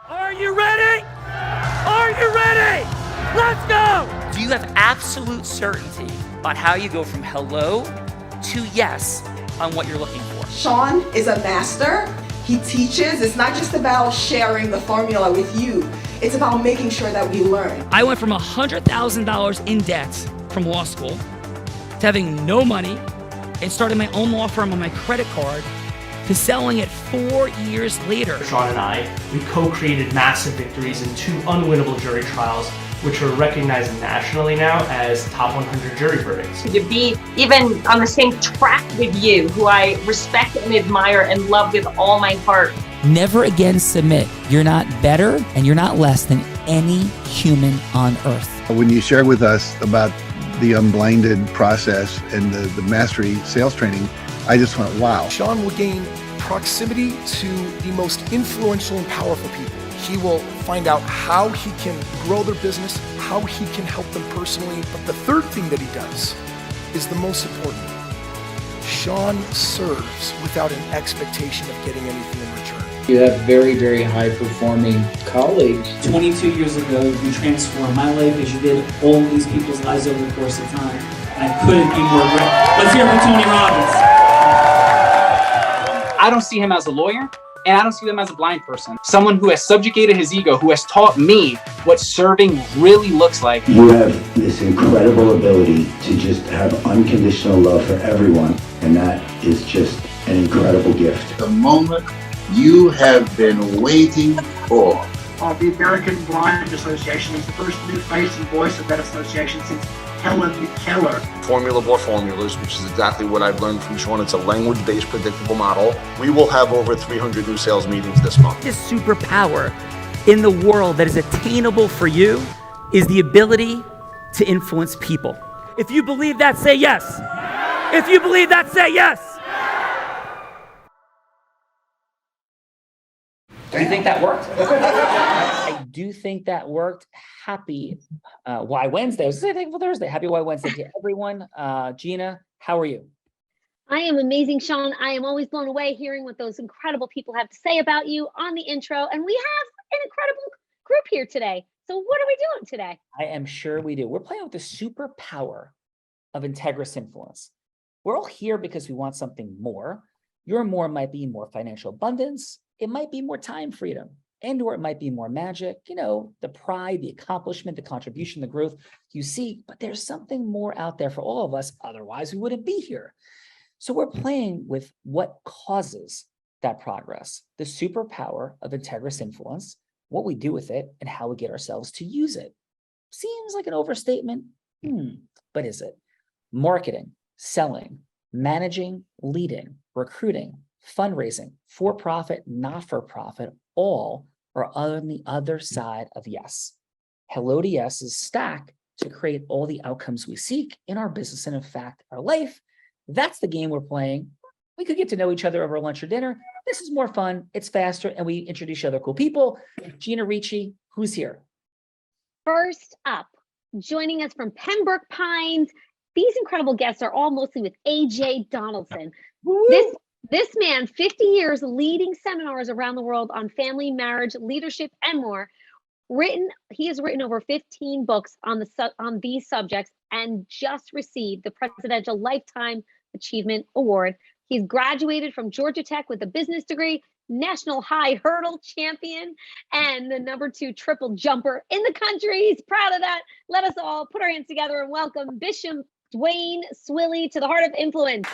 Are you ready? Are you ready? Let's go! Do you have absolute certainty on how you go from hello to yes on what you're looking for? Sean is a master. He teaches. It's not just about sharing the formula with you. It's about making sure that we learn. I went from $100,000 in debt from law school to having no money and starting my own law firm on my credit card to selling it 4 years later. Doron and I, we co-created massive victories in 2 unwinnable jury trials, which are recognized nationally now as top 100 jury verdicts. To be even on the same track with you, who I respect and admire and love with all my heart. Never again submit. You're not better and you're not less than any human on earth. When you shared with us about the Unblinded process and the mastery sales training, I just went, wow. Sean will gain proximity to the most influential and powerful people. He will find out how he can grow their business, how he can help them personally. But the third thing that he does is the most important. Sean serves without an expectation of getting anything in return. You have very, very high-performing colleagues. 22 years ago, you transformed my life as you did all these people's lives over the course of time. And I couldn't be more grateful. Let's hear it for Tony Robbins. I don't see him as a lawyer, and I don't see him as a blind person. Someone who has subjugated his ego, who has taught me what serving really looks like. You have this incredible ability to just have unconditional love for everyone, and that is just an incredible gift. The moment you have been waiting for. The American Blind Association is the first new face and voice of that association since Helen Keller. Formula for formulas, which is exactly what I've learned from Sean. It's a language-based predictable model. We will have over 300 new sales meetings this month. This superpower in the world that is attainable for you is the ability to influence people. If you believe that, say yes. If you believe that, say yes. Do you think that worked? I do think that worked. Happy Why Wednesday. I was saying Thankful Thursday. Happy Why Wednesday to everyone. Gina, how are you? I am amazing, Sean. I am always blown away hearing what those incredible people have to say about you on the intro. And we have an incredible group here today. So what are we doing today? I am sure we do. We're playing with the superpower of integrous influence. We're all here because we want something more. Your more might be more financial abundance. It might be more time freedom, and or it might be more magic, the pride, the accomplishment, the contribution, the growth you seek, but there's something more out there for all of us. Otherwise, we wouldn't be here. So we're playing with what causes that progress, the superpower of integrous influence, what we do with it, and how we get ourselves to use it. Seems like an overstatement, but is it? Marketing, selling, managing, leading, recruiting, fundraising, for-profit, not-for-profit, all are on the other side of yes. Hello to yes is stack to create all the outcomes we seek in our business and, in fact, our life. That's the game we're playing. We could get to know each other over lunch or dinner. This is more fun. It's faster, and we introduce other cool people. Gina Ricci, who's here? First up, joining us from Pembroke Pines, these incredible guests are all mostly with A.J. Donaldson. This man, 50 years leading seminars around the world on family, marriage, leadership, and more. He has written over 15 books on these subjects and just received the Presidential Lifetime Achievement Award. He's graduated from Georgia Tech with a business degree, national high hurdle champion, and the #2 triple jumper in the country. He's proud of that. Let us all put our hands together and welcome Bishop Duane Swilley to the Heart of Influence.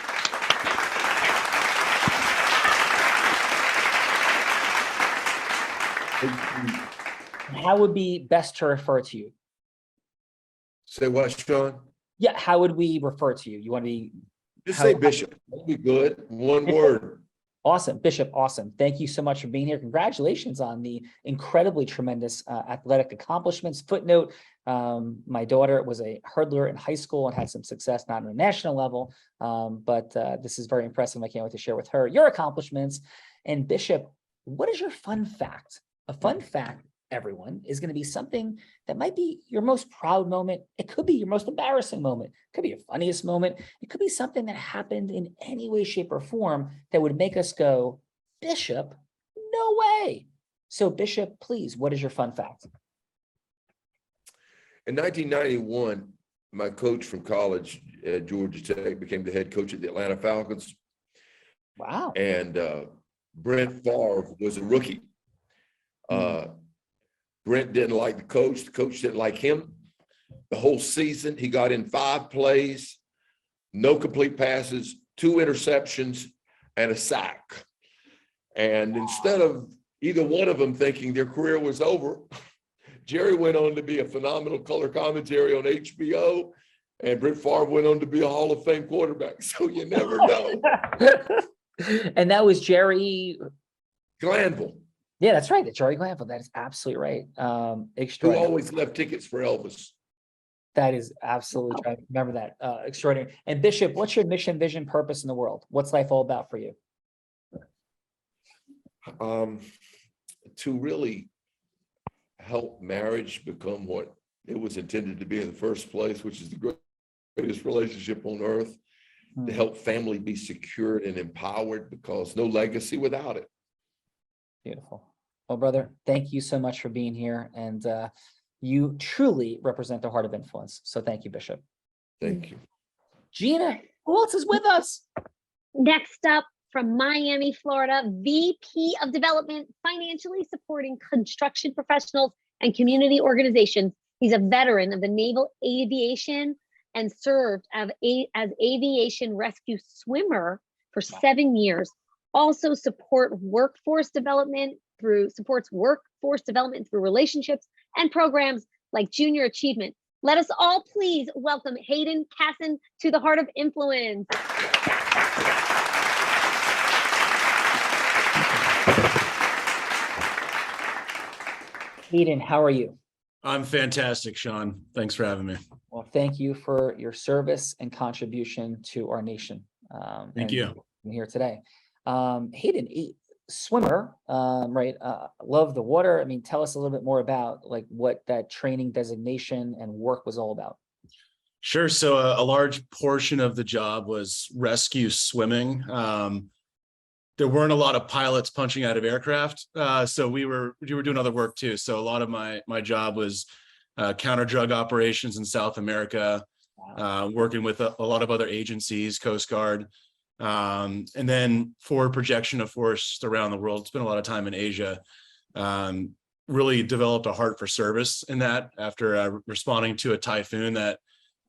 How would be best to refer to you? Say what, Sean? Yeah, how would we refer to you? You want to be... Just say Bishop. That'd be good. One word. Awesome. Bishop, awesome. Thank you so much for being here. Congratulations on the incredibly tremendous athletic accomplishments. Footnote, my daughter was a hurdler in high school and had some success, not on a national level, but this is very impressive. I can't wait to share with her your accomplishments. And Bishop, what is your fun fact? A fun fact, everyone, is going to be something that might be your most proud moment. It could be your most embarrassing moment. It could be your funniest moment. It could be something that happened in any way, shape, or form that would make us go, Bishop, no way. So Bishop, please, what is your fun fact? In 1991, my coach from college at Georgia Tech became the head coach of the Atlanta Falcons. Wow. And Brent Favre was a rookie. Brent didn't like the coach didn't like him. The whole season, he got in 5 plays, no complete passes, 2 interceptions, and a sack. And instead of either one of them thinking their career was over, Jerry went on to be a phenomenal color commentary on HBO, and Brett Favre went on to be a Hall of Fame quarterback. So you never know. And that was Jerry Glanville. Yeah, that's right. It's Jerry Glanville. That is absolutely right. Who Extraordinary. always left tickets for Elvis. That is absolutely right. Remember that. Extraordinary. And Bishop, what's your mission, vision, purpose in the world? What's life all about for you? To really help marriage become what it was intended to be in the first place, which is the greatest relationship on earth, to help family be secured and empowered, because no legacy without it. Beautiful. Well, brother, thank you so much for being here. And you truly represent the heart of influence. So thank you, Bishop. Thank you. Gina, who else is with us? Next up, from Miami, Florida, VP of Development, financially supporting construction professionals and community organizations. He's a veteran of the Naval Aviation and served as Aviation Rescue Swimmer for 7 years. Also supports workforce development through relationships and programs like Junior Achievement. Let us all please welcome Hayden Casson to the Heart of Influence. Hayden, how are you? I'm fantastic, Sean. Thanks for having me. Well, thank you for your service and contribution to our nation. Thank you. Here today. Hayden, swimmer, right? Love the water. I mean, tell us a little bit more about like what that training designation and work was all about. Sure. So a large portion of the job was rescue swimming. There weren't a lot of pilots punching out of aircraft, so we were doing other work too. So a lot of my job was counter drug operations in South America, working with a lot of other agencies, Coast Guard, and then forward projection of force around the world. Spent a lot of time in Asia. Really developed a heart for service in that after responding to a typhoon that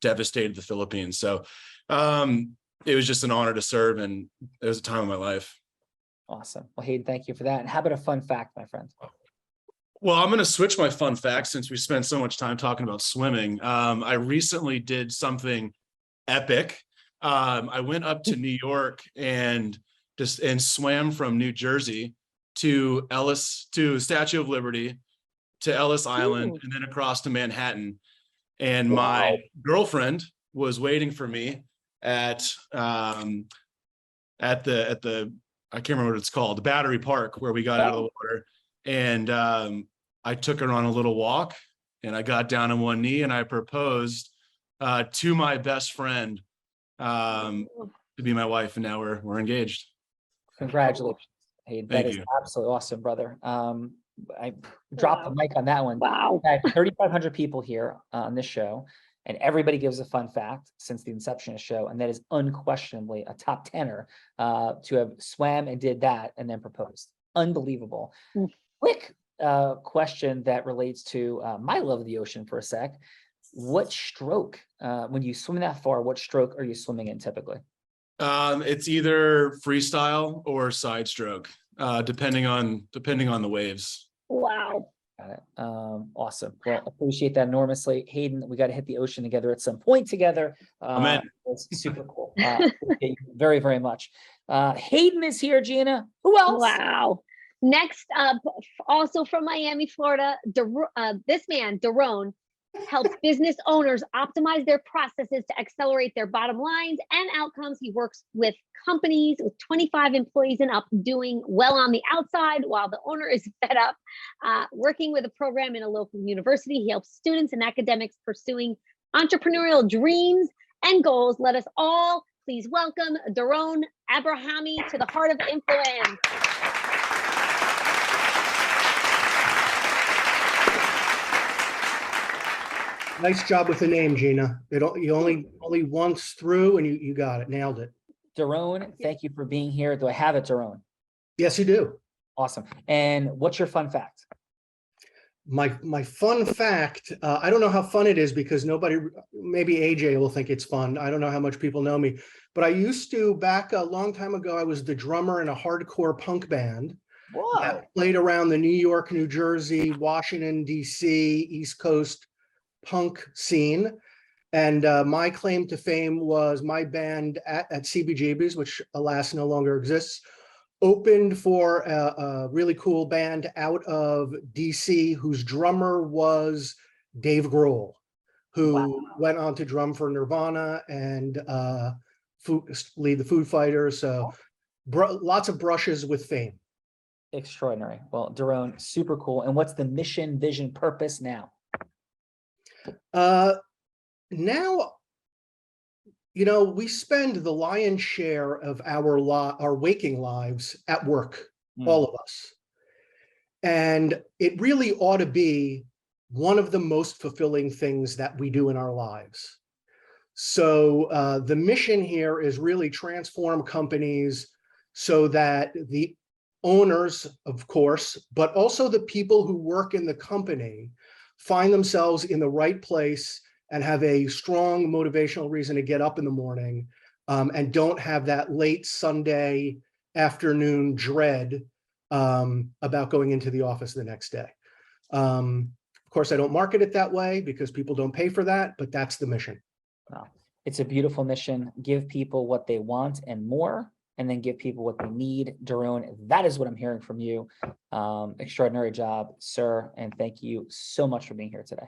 devastated the Philippines. So it was just an honor to serve, and it was a time of my life. Awesome. Well, Hayden, thank you for that. And how about a fun fact, my friend? Well, I'm going to switch my fun fact since we spent so much time talking about swimming. I recently did something epic. I went up to New York and swam from New Jersey to Statue of Liberty, to Ellis Island, and then across to Manhattan. And my girlfriend was waiting for me at the I can't remember what it's called, the Battery Park, where we got out of the water. And I took her on a little walk, and I got down on one knee and I proposed to my best friend to be my wife. And now we're engaged. Congratulations, Hayden. That is absolutely awesome, brother. I dropped the mic on that one. Wow. I had 3,500 people here on this show, and everybody gives a fun fact since the inception of the show, and that is unquestionably a top 10er to have swam and did that and then proposed. Unbelievable. Quick question that relates to my love of the ocean for a sec. What stroke, when you swim that far, what stroke are you swimming in typically? It's either freestyle or side stroke, depending on the waves. Wow. Got it. Awesome. Well, appreciate that enormously. Hayden, we got to hit the ocean together at some point together. It's super cool. Appreciate you very, very much. Hayden is here, Gina. Who else? Wow. Next up, also from Miami, Florida, this man, Doron, helps business owners optimize their processes to accelerate their bottom lines and outcomes. He works with companies with 25 employees and up, doing well on the outside while the owner is fed up. Working with a program in a local university, he helps students and academics pursuing entrepreneurial dreams and goals. Let us all please welcome Doron Abrahami to the Heart of Influence. Nice job with the name, Gina. You only once through and you got it, nailed it. Doron, thank you for being here. Do I have it, Doron? Yes, you do. Awesome. And what's your fun fact? My fun fact, I don't know how fun it is because maybe AJ will think it's fun. I don't know how much people know me, but I used to, back a long time ago, I was the drummer in a hardcore punk band. Whoa. That played around the New York, New Jersey, Washington, DC, East Coast punk scene. And my claim to fame was my band at CBGB's, which alas no longer exists, opened for a really cool band out of DC whose drummer was Dave Grohl, who went on to drum for Nirvana and lead the Foo Fighters. So lots of brushes with fame. Extraordinary. Well, Doron, super cool. And what's the mission, vision, purpose now? Now, we spend the lion's share of our waking lives at work, all of us. And it really ought to be one of the most fulfilling things that we do in our lives. So the mission here is really transform companies so that the owners, of course, but also the people who work in the company find themselves in the right place and have a strong motivational reason to get up in the morning and don't have that late Sunday afternoon dread about going into the office the next day. Of course, I don't market it that way because people don't pay for that, but that's the mission. Wow. It's a beautiful mission. Give people what they want and more, and then give people what they need. Doron, that is what I'm hearing from you. Extraordinary job, sir. And thank you so much for being here today.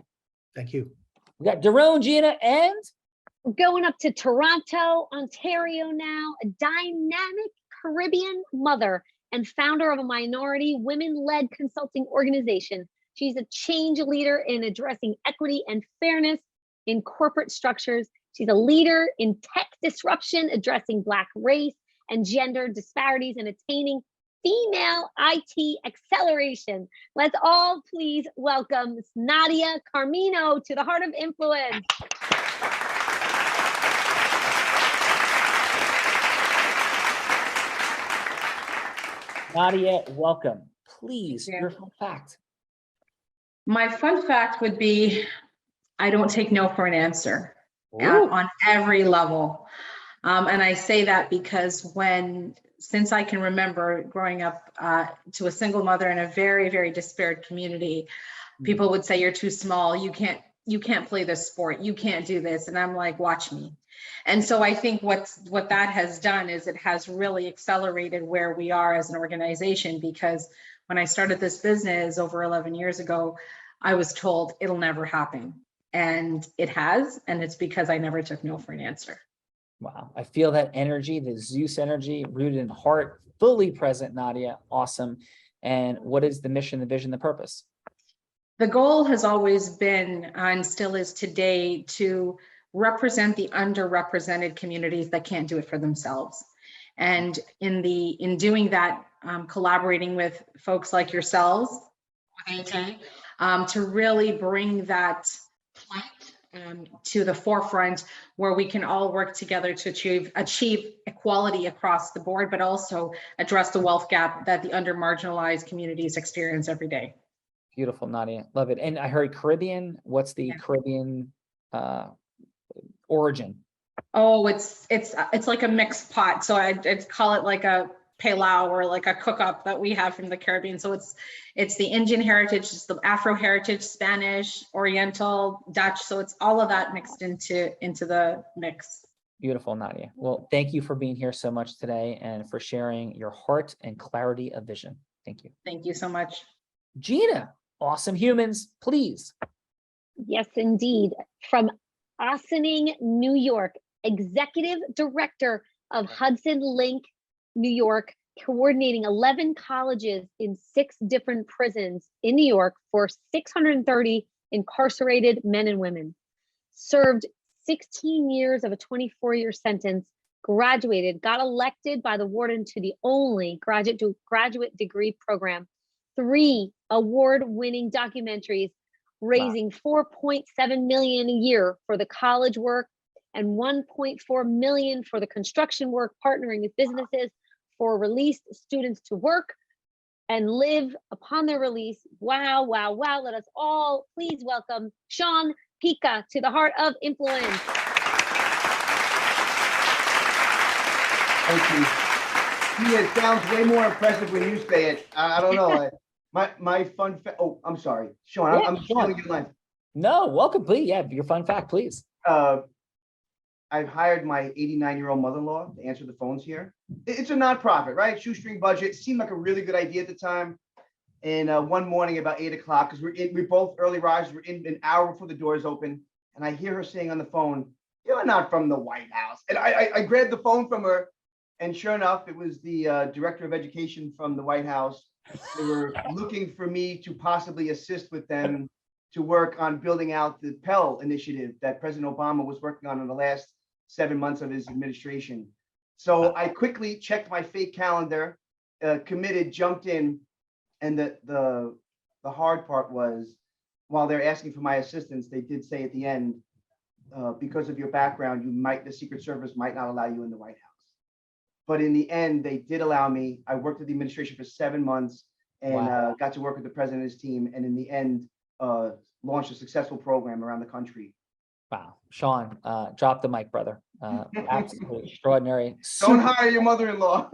Thank you. We got Doron, Gina, and we're going up to Toronto, Ontario now, a dynamic Caribbean mother and founder of a minority women-led consulting organization. She's a change leader in addressing equity and fairness in corporate structures. She's a leader in tech disruption, addressing Black race and gender disparities and attaining female IT acceleration. Let's all please welcome Nadia Carmino to the Heart of Influence. Nadia, welcome. Please, your fun fact. My fun fact would be, I don't take no for an answer on every level. And I say that because since I can remember growing up to a single mother in a very, very disparate community, people would say, you're too small. You can't play this sport. You can't do this. And I'm like, watch me. And so I think what that has done is it has really accelerated where we are as an organization, because when I started this business over 11 years ago, I was told it'll never happen. And it has, and it's because I never took no for an answer. Wow, I feel that energy, the Zeus energy, rooted in heart, fully present, Nadia. Awesome. And what is the mission, the vision, the purpose? The goal has always been, and still is today, to represent the underrepresented communities that can't do it for themselves. And in doing that, collaborating with folks like yourselves, with AJ, to really bring that plight to the forefront, where we can all work together to achieve equality across the board, but also address the wealth gap that the under-marginalized communities experience every day. Beautiful, Nadia. Love it. And I heard Caribbean. What's the Caribbean origin? Oh, it's like a mixed pot. So I'd call it like a palau, or like a cook-up that we have from the Caribbean. So it's the Indian heritage, it's the Afro heritage, Spanish, Oriental, Dutch. So it's all of that mixed into the mix. Beautiful, Nadia. Well, thank you for being here so much today and for sharing your heart and clarity of vision. Thank you. Thank you so much. Gina, awesome humans, please. Yes, indeed. From Ossining, New York, Executive Director of Hudson Link, New York, coordinating 11 colleges in 6 different prisons in New York for 630 incarcerated men and women. Served 16 years of a 24-year sentence, graduated, got elected by the warden to the only graduate degree program, 3 award-winning documentaries raising $4.7 million a year for the college work and $1.4 million for the construction work, partnering with businesses for released students to work and live upon their release. Wow, wow, wow. Let us all please welcome Sean Pica to the Heart of Influence. Thank you. Yeah, it sounds way more impressive when you say it. I don't know. My fun fact. Oh, I'm sorry, Sean. Yeah, I'm stealing your line. No, welcome, please. Yeah, your fun fact, please. I've hired my 89-year-old mother-in-law to answer the phones here. It's a nonprofit, right? Shoestring budget. It seemed like a really good idea at the time. And one morning about 8 o'clock, because we're both early risers, we're in an hour before the doors open, and I hear her saying on the phone, "You're not from the White House." And I grabbed the phone from her, and sure enough, it was the director of education from the White House. They were looking for me to possibly assist with them to work on building out the Pell initiative that President Obama was working on in the last 7 months of his administration. So I quickly checked my fake calendar, committed, jumped in, and the hard part was, while they're asking for my assistance, they did say at the end, because of your background, the Secret Service might not allow you in the White House. But in the end, they did allow me. I worked with the administration for 7 months and got to work with the president and his team. And in the end, launched a successful program around the country. Wow, Sean, drop the mic, brother. Absolutely extraordinary. Don't hire your mother-in-law.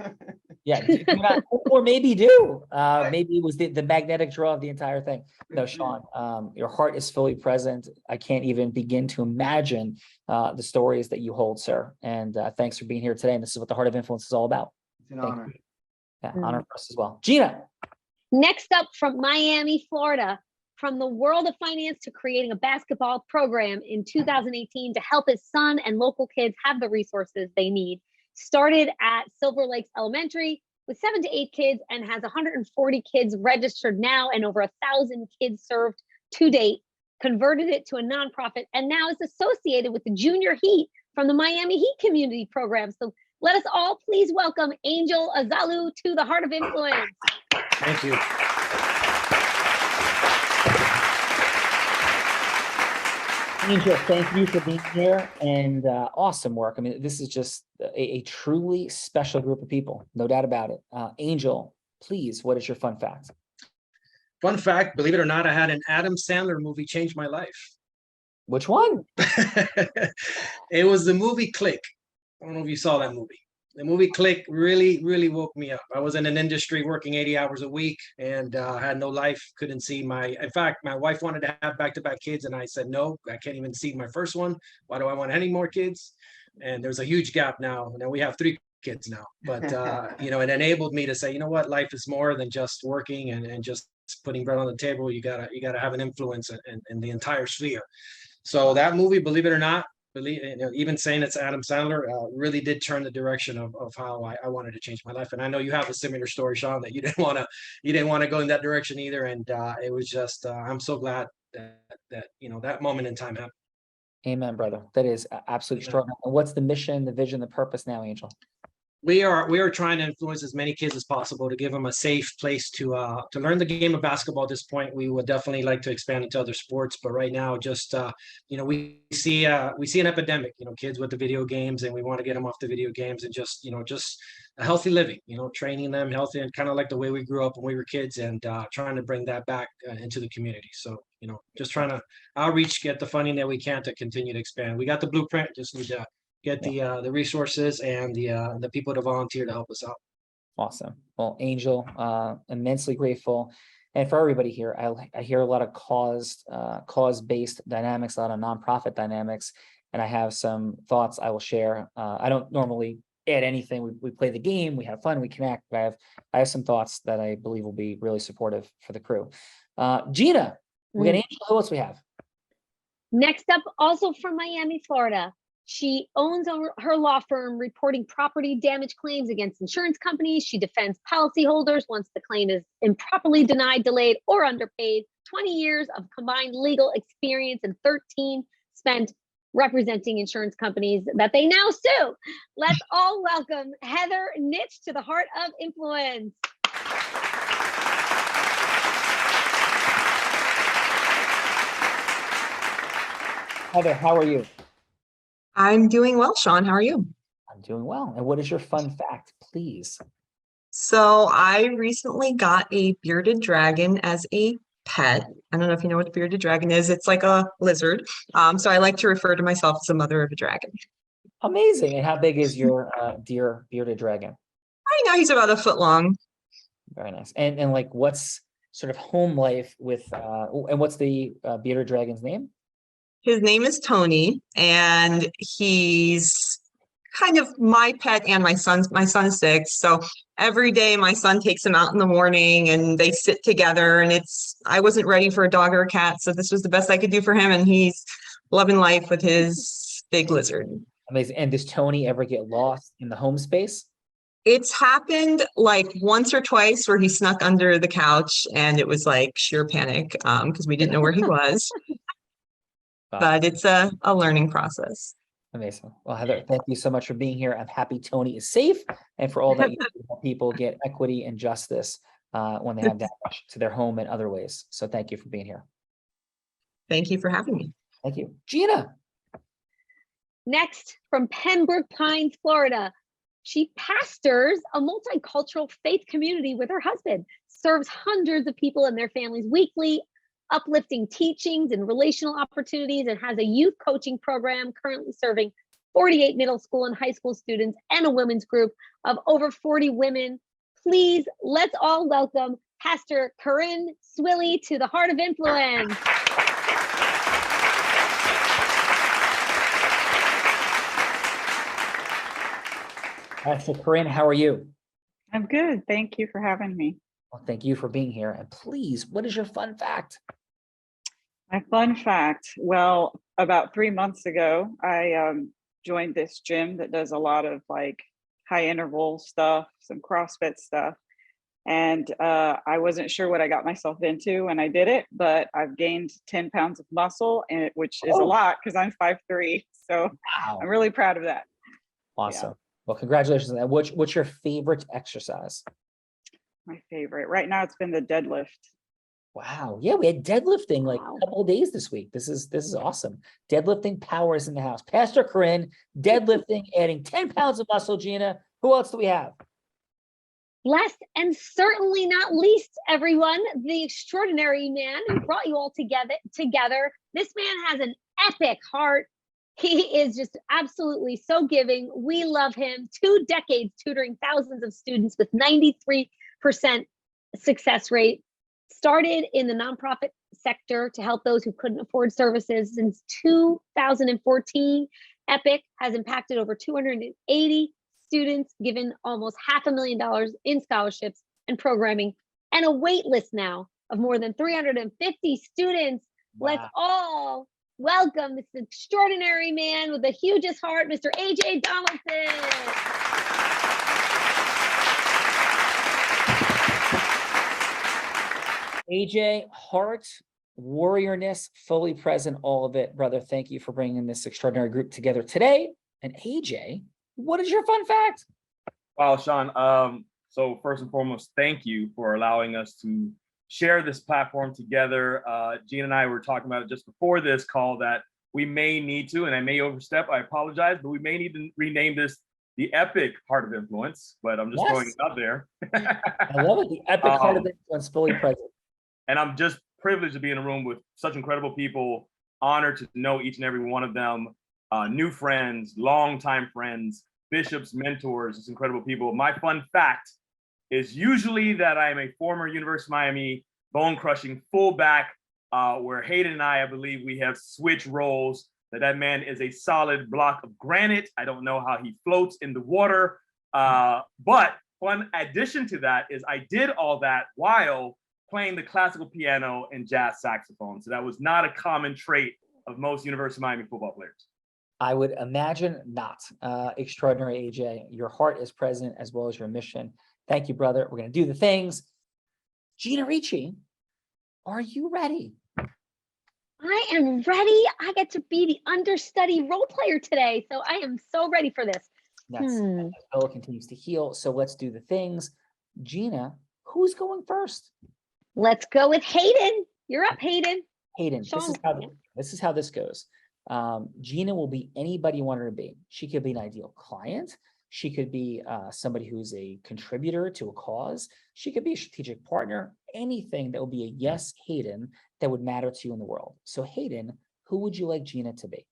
Yeah, do not, or maybe do. Maybe it was the magnetic draw of the entire thing. No, Sean, your heart is fully present. I can't even begin to imagine the stories that you hold, sir. And thanks for being here today. And this is what the Heart of Influence is all about. It's an honor. Yeah, honor for us as well. Gina. Next up from Miami, Florida, from the world of finance to creating a basketball program in 2018 to help his son and local kids have the resources they need. Started at Silver Lakes Elementary with 7 to 8 kids and has 140 kids registered now and over 1,000 kids served to date. Converted it to a nonprofit and now is associated with the Junior Heat from the Miami Heat Community Program. So let us all please welcome Angel Azalu to the Heart of Influence. Thank you. Angel, thank you for being here and awesome work. I mean, this is just a truly special group of people, no doubt about it. Angel, please, what is your fun fact? Fun fact, believe it or not, I had an Adam Sandler movie change my life. Which one? It was the movie Click. I don't know if you saw that movie. The movie Click really, really woke me up. I was in an industry working 80 hours a week and had no life, couldn't see in fact, my wife wanted to have back-to-back kids and I said, no, I can't even see my first one. Why do I want any more kids? And there's a huge gap now. Now we have 3 kids now, but it enabled me to say, you know what, life is more than just working and just putting bread on the table. You gotta have an influence in the entire sphere. So that movie, believe it or not, even saying it's Adam Sandler, really did turn the direction of how I wanted to change my life. And I know you have a similar story, Sean, that you didn't want to go in that direction either. And it was just, I'm so glad that that moment in time happened. Amen, brother. That is absolutely extraordinary. And what's the mission, the vision, the purpose now, Angel? We are trying to influence as many kids as possible to give them a safe place to learn the game of basketball. At this point, we would definitely like to expand into other sports, but right now, just we see an epidemic. Kids with the video games, and we want to get them off the video games and just a healthy living. Training them healthy and kind of like the way we grew up when we were kids, and trying to bring that back into the community. So just trying to outreach, get the funding that we can to continue to expand. We got the blueprint, just need to get the resources and the people to volunteer to help us out. Awesome. Well, Angel, immensely grateful. And for everybody here, I hear a lot of cause-based dynamics, a lot of nonprofit dynamics, and I have some thoughts I will share. I don't normally add anything. We play the game, we have fun, we connect, but I have some thoughts that I believe will be really supportive for the crew. Gina, we got Angel. Who else we have? Next up, also from Miami, Florida. She owns her law firm reporting property damage claims against insurance companies. She defends policyholders once the claim is improperly denied, delayed, or underpaid. 20 years of combined legal experience and 13 spent representing insurance companies that they now sue. Let's all welcome Heather Nitsch to the Heart of Influence. Heather, how are you? I'm doing well, Sean. How are you? I'm doing well. And what is your fun fact, please? So I recently got a bearded dragon as a pet. I don't know if you know what a bearded dragon is. It's like a lizard. So I like to refer to myself as the mother of a dragon. Amazing. And how big is your dear bearded dragon? Right now he's about a foot long. Very nice. And like, what's sort of home life with, and what's the bearded dragon's name? His name is Tony, and he's kind of my pet and my son's 6. So every day my son takes him out in the morning and they sit together, and I wasn't ready for a dog or a cat. So this was the best I could do for him. And he's loving life with his big lizard. Amazing. And does Tony ever get lost in the home space? It's happened like once or twice where he snuck under the couch, and it was like sheer panic because we didn't know where he was. But it's a learning process. Amazing. Well, Heather, thank you so much for being here. I'm happy Tony is safe, and for all that you do to help people get equity and justice when they have damage to their home and other ways. So thank you for being here. Thank you for having me. Thank you. Gina. Next, from Pembroke Pines, Florida. She pastors a multicultural faith community with her husband, serves hundreds of people and their families weekly, uplifting teachings and relational opportunities, and has a youth coaching program currently serving 48 middle school and high school students and a women's group of over 40 women. Please, let's all welcome Pastor Corinne Swilley to the Heart of Influence. Pastor Corinne, how are you? I'm good. Thank you for having me. Well, thank you for being here. And please, what is your fun fact? My fun fact, well, about 3 months ago, I joined this gym that does a lot of like high interval stuff, some CrossFit stuff. And I wasn't sure what I got myself into when I did it, but I've gained 10 pounds of muscle, which is a lot because I'm 5'3". So I'm really proud of that. Awesome. Yeah. Well, congratulations on that. What's your favorite exercise? My favorite right now, it's been the deadlift. Wow. Yeah, we had deadlifting like a couple of days this week. This is awesome. Deadlifting power is in the house. Pastor Corinne, deadlifting, adding 10 pounds of muscle. Gina, who else do we have? Last and certainly not least, everyone, the extraordinary man who brought you all together. This man has an epic heart. He is just absolutely so giving. We love him. 2 decades tutoring thousands of students with 93% success rate. Started in the nonprofit sector to help those who couldn't afford services since 2014. Epic has impacted over 280 students, given almost $500,000 in scholarships and programming, and a wait list now of more than 350 students. Wow. Let's all welcome this extraordinary man with the hugest heart, Mr. AJ Donaldson. AJ, heart, warriorness, fully present, all of it. Brother, thank you for bringing this extraordinary group together today. And AJ, what is your fun fact? Wow, Sean. So first and foremost, thank you for allowing us to share this platform together. Gina and I were talking about it just before this call that we may need to, and I may overstep, I apologize, but we may need to rename this the Epic Heart of Influence, but I'm just throwing it out there. I love it, the Epic Heart of Influence, fully present. And I'm just privileged to be in a room with such incredible people, honored to know each and every one of them, new friends, longtime friends, bishops, mentors, just incredible people. My fun fact is usually that I am a former University of Miami bone-crushing fullback, where Hayden and I believe we have switched roles, that man is a solid block of granite. I don't know how he floats in the water, but one addition to that is I did all that while playing the classical piano and jazz saxophone. So that was not a common trait of most University of Miami football players. I would imagine not. Extraordinary, AJ. Your heart is present as well as your mission. Thank you, brother. We're going to do the things. Gina Ricci, are you ready? I am ready. I get to be the understudy role player today. So I am so ready for this. Yes. Bill continues to heal. So let's do the things. Gina, who's going first? Let's go with Hayden. You're up, Hayden. Hayden, this is how this goes. Gina will be anybody you want her to be. She could be an ideal client. She could be somebody who's a contributor to a cause. She could be a strategic partner, anything that would be a yes, Hayden, that would matter to you in the world. So Hayden, who would you like Gina to be?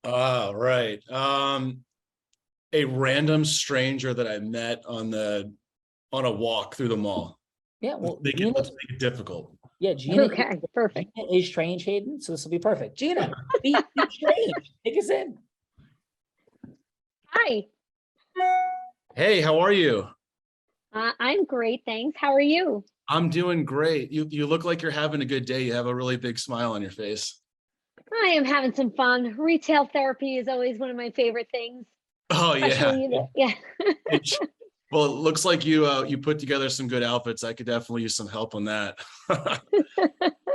Oh, right. A random stranger that I met on a walk through the mall. Yeah, well, Let's make it difficult. Yeah, Gina. Okay, perfect. Gina is strange, Hayden, so this will be perfect. Gina, be strange. Take us in. Hi. Hey, how are you? I'm great, thanks. How are you? I'm doing great. You look like you're having a good day. You have a really big smile on your face. I am having some fun. Retail therapy is always one of my favorite things. Oh yeah. Especially, yeah. Well, it looks like you put together some good outfits. I could definitely use some help on that.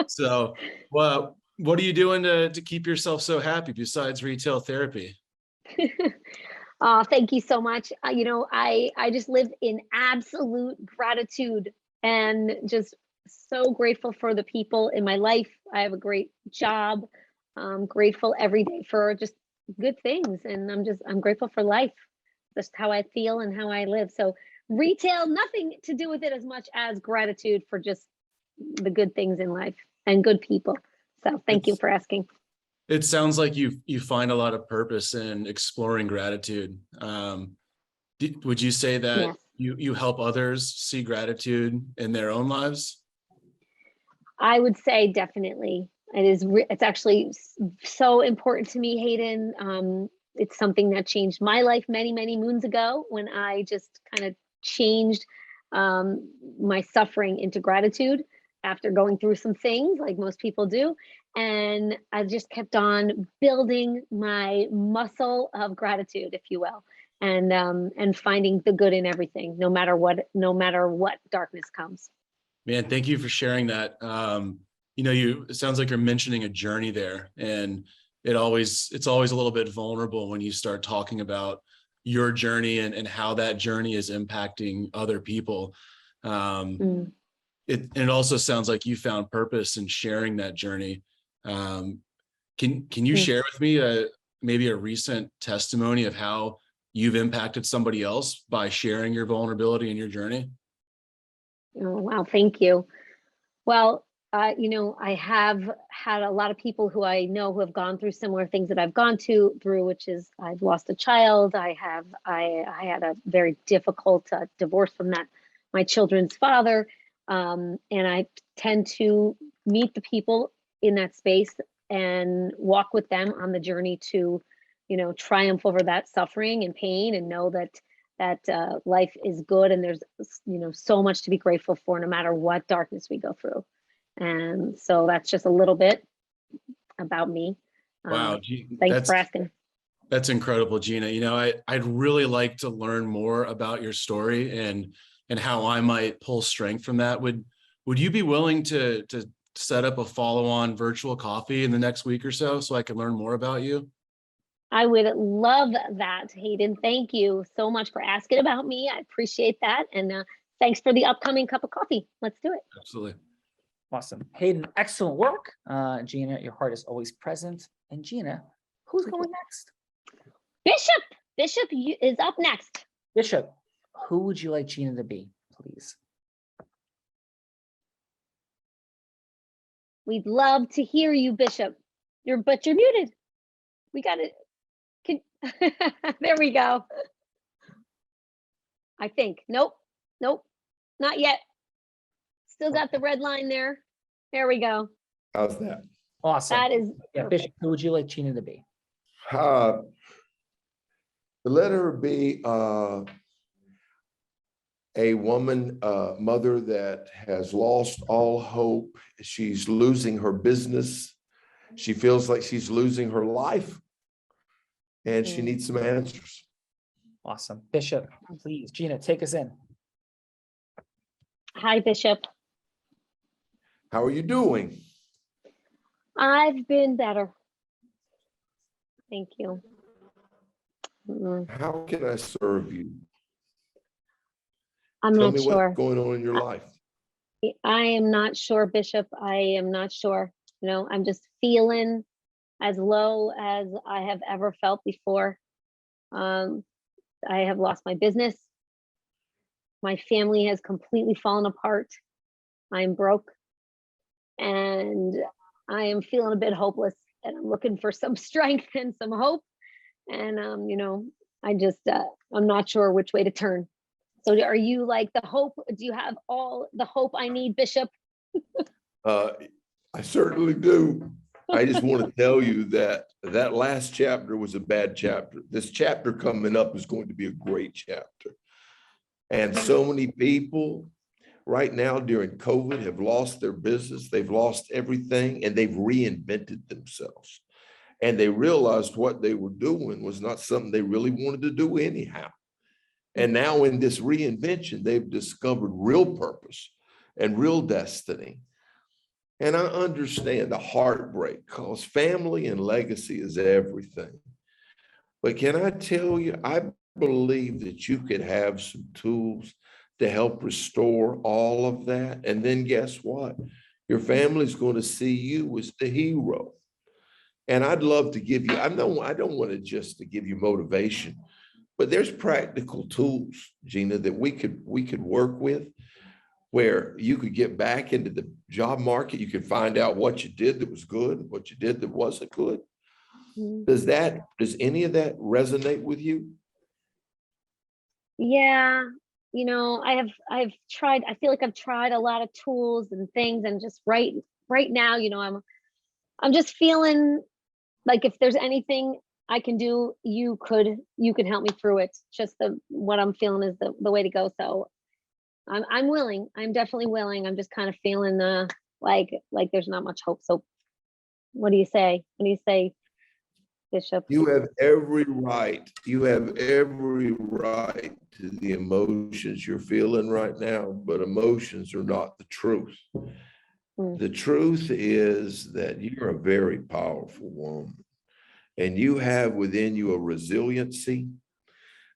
So, well, what are you doing to keep yourself so happy besides retail therapy? Thank you so much. I just live in absolute gratitude and just so grateful for the people in my life. I have a great job. I'm grateful every day for just good things. And I'm grateful for life, just how I feel and how I live. So retail, nothing to do with it as much as gratitude for just the good things in life and good people. So thank you for asking. It sounds like you find a lot of purpose in exploring gratitude. Would you say that Yes. you help others see gratitude in their own lives? I would say definitely. It's actually so important to me, Hayden. It's something that changed my life many, many moons ago when I just kind of changed my suffering into gratitude after going through some things like most people do. And I just kept on building my muscle of gratitude, if you will, and finding the good in everything, no matter what darkness comes. Man, thank you for sharing that. It sounds like you're mentioning a journey there, and it's always a little bit vulnerable when you start talking about your journey and how that journey is impacting other people. It also sounds like you found purpose in sharing that journey. Can you share with me maybe a recent testimony of how you've impacted somebody else by sharing your vulnerability and your journey? Oh, wow. Thank you. Well, I have had a lot of people who I know who have gone through similar things that I've gone through, which is I've lost a child. I had a very difficult divorce from my children's father. And I tend to meet the people in that space and walk with them on the journey to, triumph over that suffering and pain and know that life is good and there's, so much to be grateful for no matter what darkness we go through. And so that's just a little bit about me. Wow. Thanks for asking. That's incredible, Gina. I'd really like to learn more about your story and how I might pull strength from that. Would you be willing to set up a follow-on virtual coffee in the next week or so I can learn more about you? I would love that, Hayden. Thank you so much for asking about me. I appreciate that. And thanks for the upcoming cup of coffee. Let's do it. Absolutely. Awesome. Hayden, excellent work. Gina, your heart is always present. And Gina, who's going next? Bishop. Bishop is up next. Bishop, who would you like Gina to be, please? We'd love to hear you, Bishop. But you're muted. We got it. There we go. I think. Nope, not yet. Still got the red line there. There we go. How's that? Awesome. That is Bishop, who would you like Gina to be? Let her be a woman, mother that has lost all hope. She's losing her business. She feels like she's losing her life, and she needs some answers. Awesome. Bishop, please, Gina, take us in. Hi, Bishop. How are you doing? I've been better. Thank you. How can I serve you? I'm Tell not me sure. what's going on in your life. I am not sure, Bishop. I am not sure. I'm just feeling as low as I have ever felt before. I have lost my business. My family has completely fallen apart. I'm broke and I am feeling a bit hopeless, and I'm looking for some strength and some hope. And, I'm not sure which way to turn. So are you like the hope? Do you have all the hope I need, Bishop? I certainly do. I just want to tell you that that last chapter was a bad chapter. This chapter coming up is going to be a great chapter. And so many people right now during COVID have lost their business. They've lost everything and they've reinvented themselves. And they realized what they were doing was not something they really wanted to do anyhow. And now in this reinvention, they've discovered real purpose and real destiny. And I understand the heartbreak, because family and legacy is everything. But can I tell you, I believe that you could have some tools to help restore all of that. And then guess what? Your family's going to see you as the hero. And I'd love to give you, I don't want to just to give you motivation, but there's practical tools, Gina, that we could work with, where you could get back into the job market. You could find out what you did that was good, what you did that wasn't good. Does any of that resonate with you? Yeah, I've tried, I feel like I've tried a lot of tools and things, and just right now, I'm just feeling like if there's anything I can do, you could help me through it. Just what I'm feeling is the way to go. So I'm willing. I'm definitely willing. I'm just kind of feeling like there's not much hope. So what do you say? What do you say, Bishop? You have every right. You have every right to the emotions you're feeling right now, but emotions are not the truth. The truth is that you're a very powerful woman, and you have within you a resiliency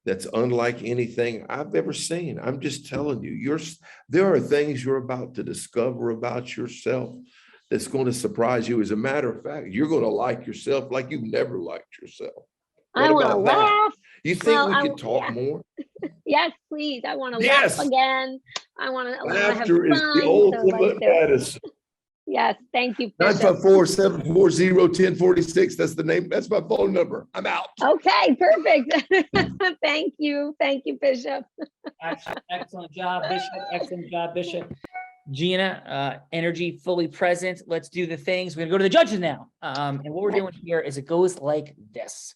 that's unlike anything I've ever seen. I'm just telling you, there are things you're about to discover about yourself that's going to surprise you. As a matter of fact, you're going to like yourself like you've never liked yourself. I want to laugh. You think we could talk more? Yes, please. I want to Yes. laugh again. I want to have Laughter is fun. the ultimate medicine. Yes, thank you, Bishop. 954-740-1046. That's the name. That's my phone number. I'm out. Okay, perfect. Thank you, Bishop. Excellent job, Bishop. Excellent job, Bishop. Gina, energy fully present. Let's do the things. We're gonna go to the judges now. And what we're doing here is it goes like this.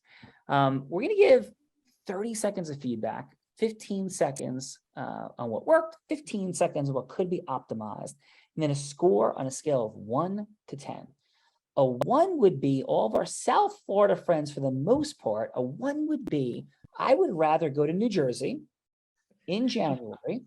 We're gonna give 30 seconds of feedback, 15 seconds on what worked, 15 seconds of what could be optimized, and then a score on a scale of 1 to 10. A 1 would be all of our South Florida friends, for the most part. A 1 would be, I would rather go to New Jersey in January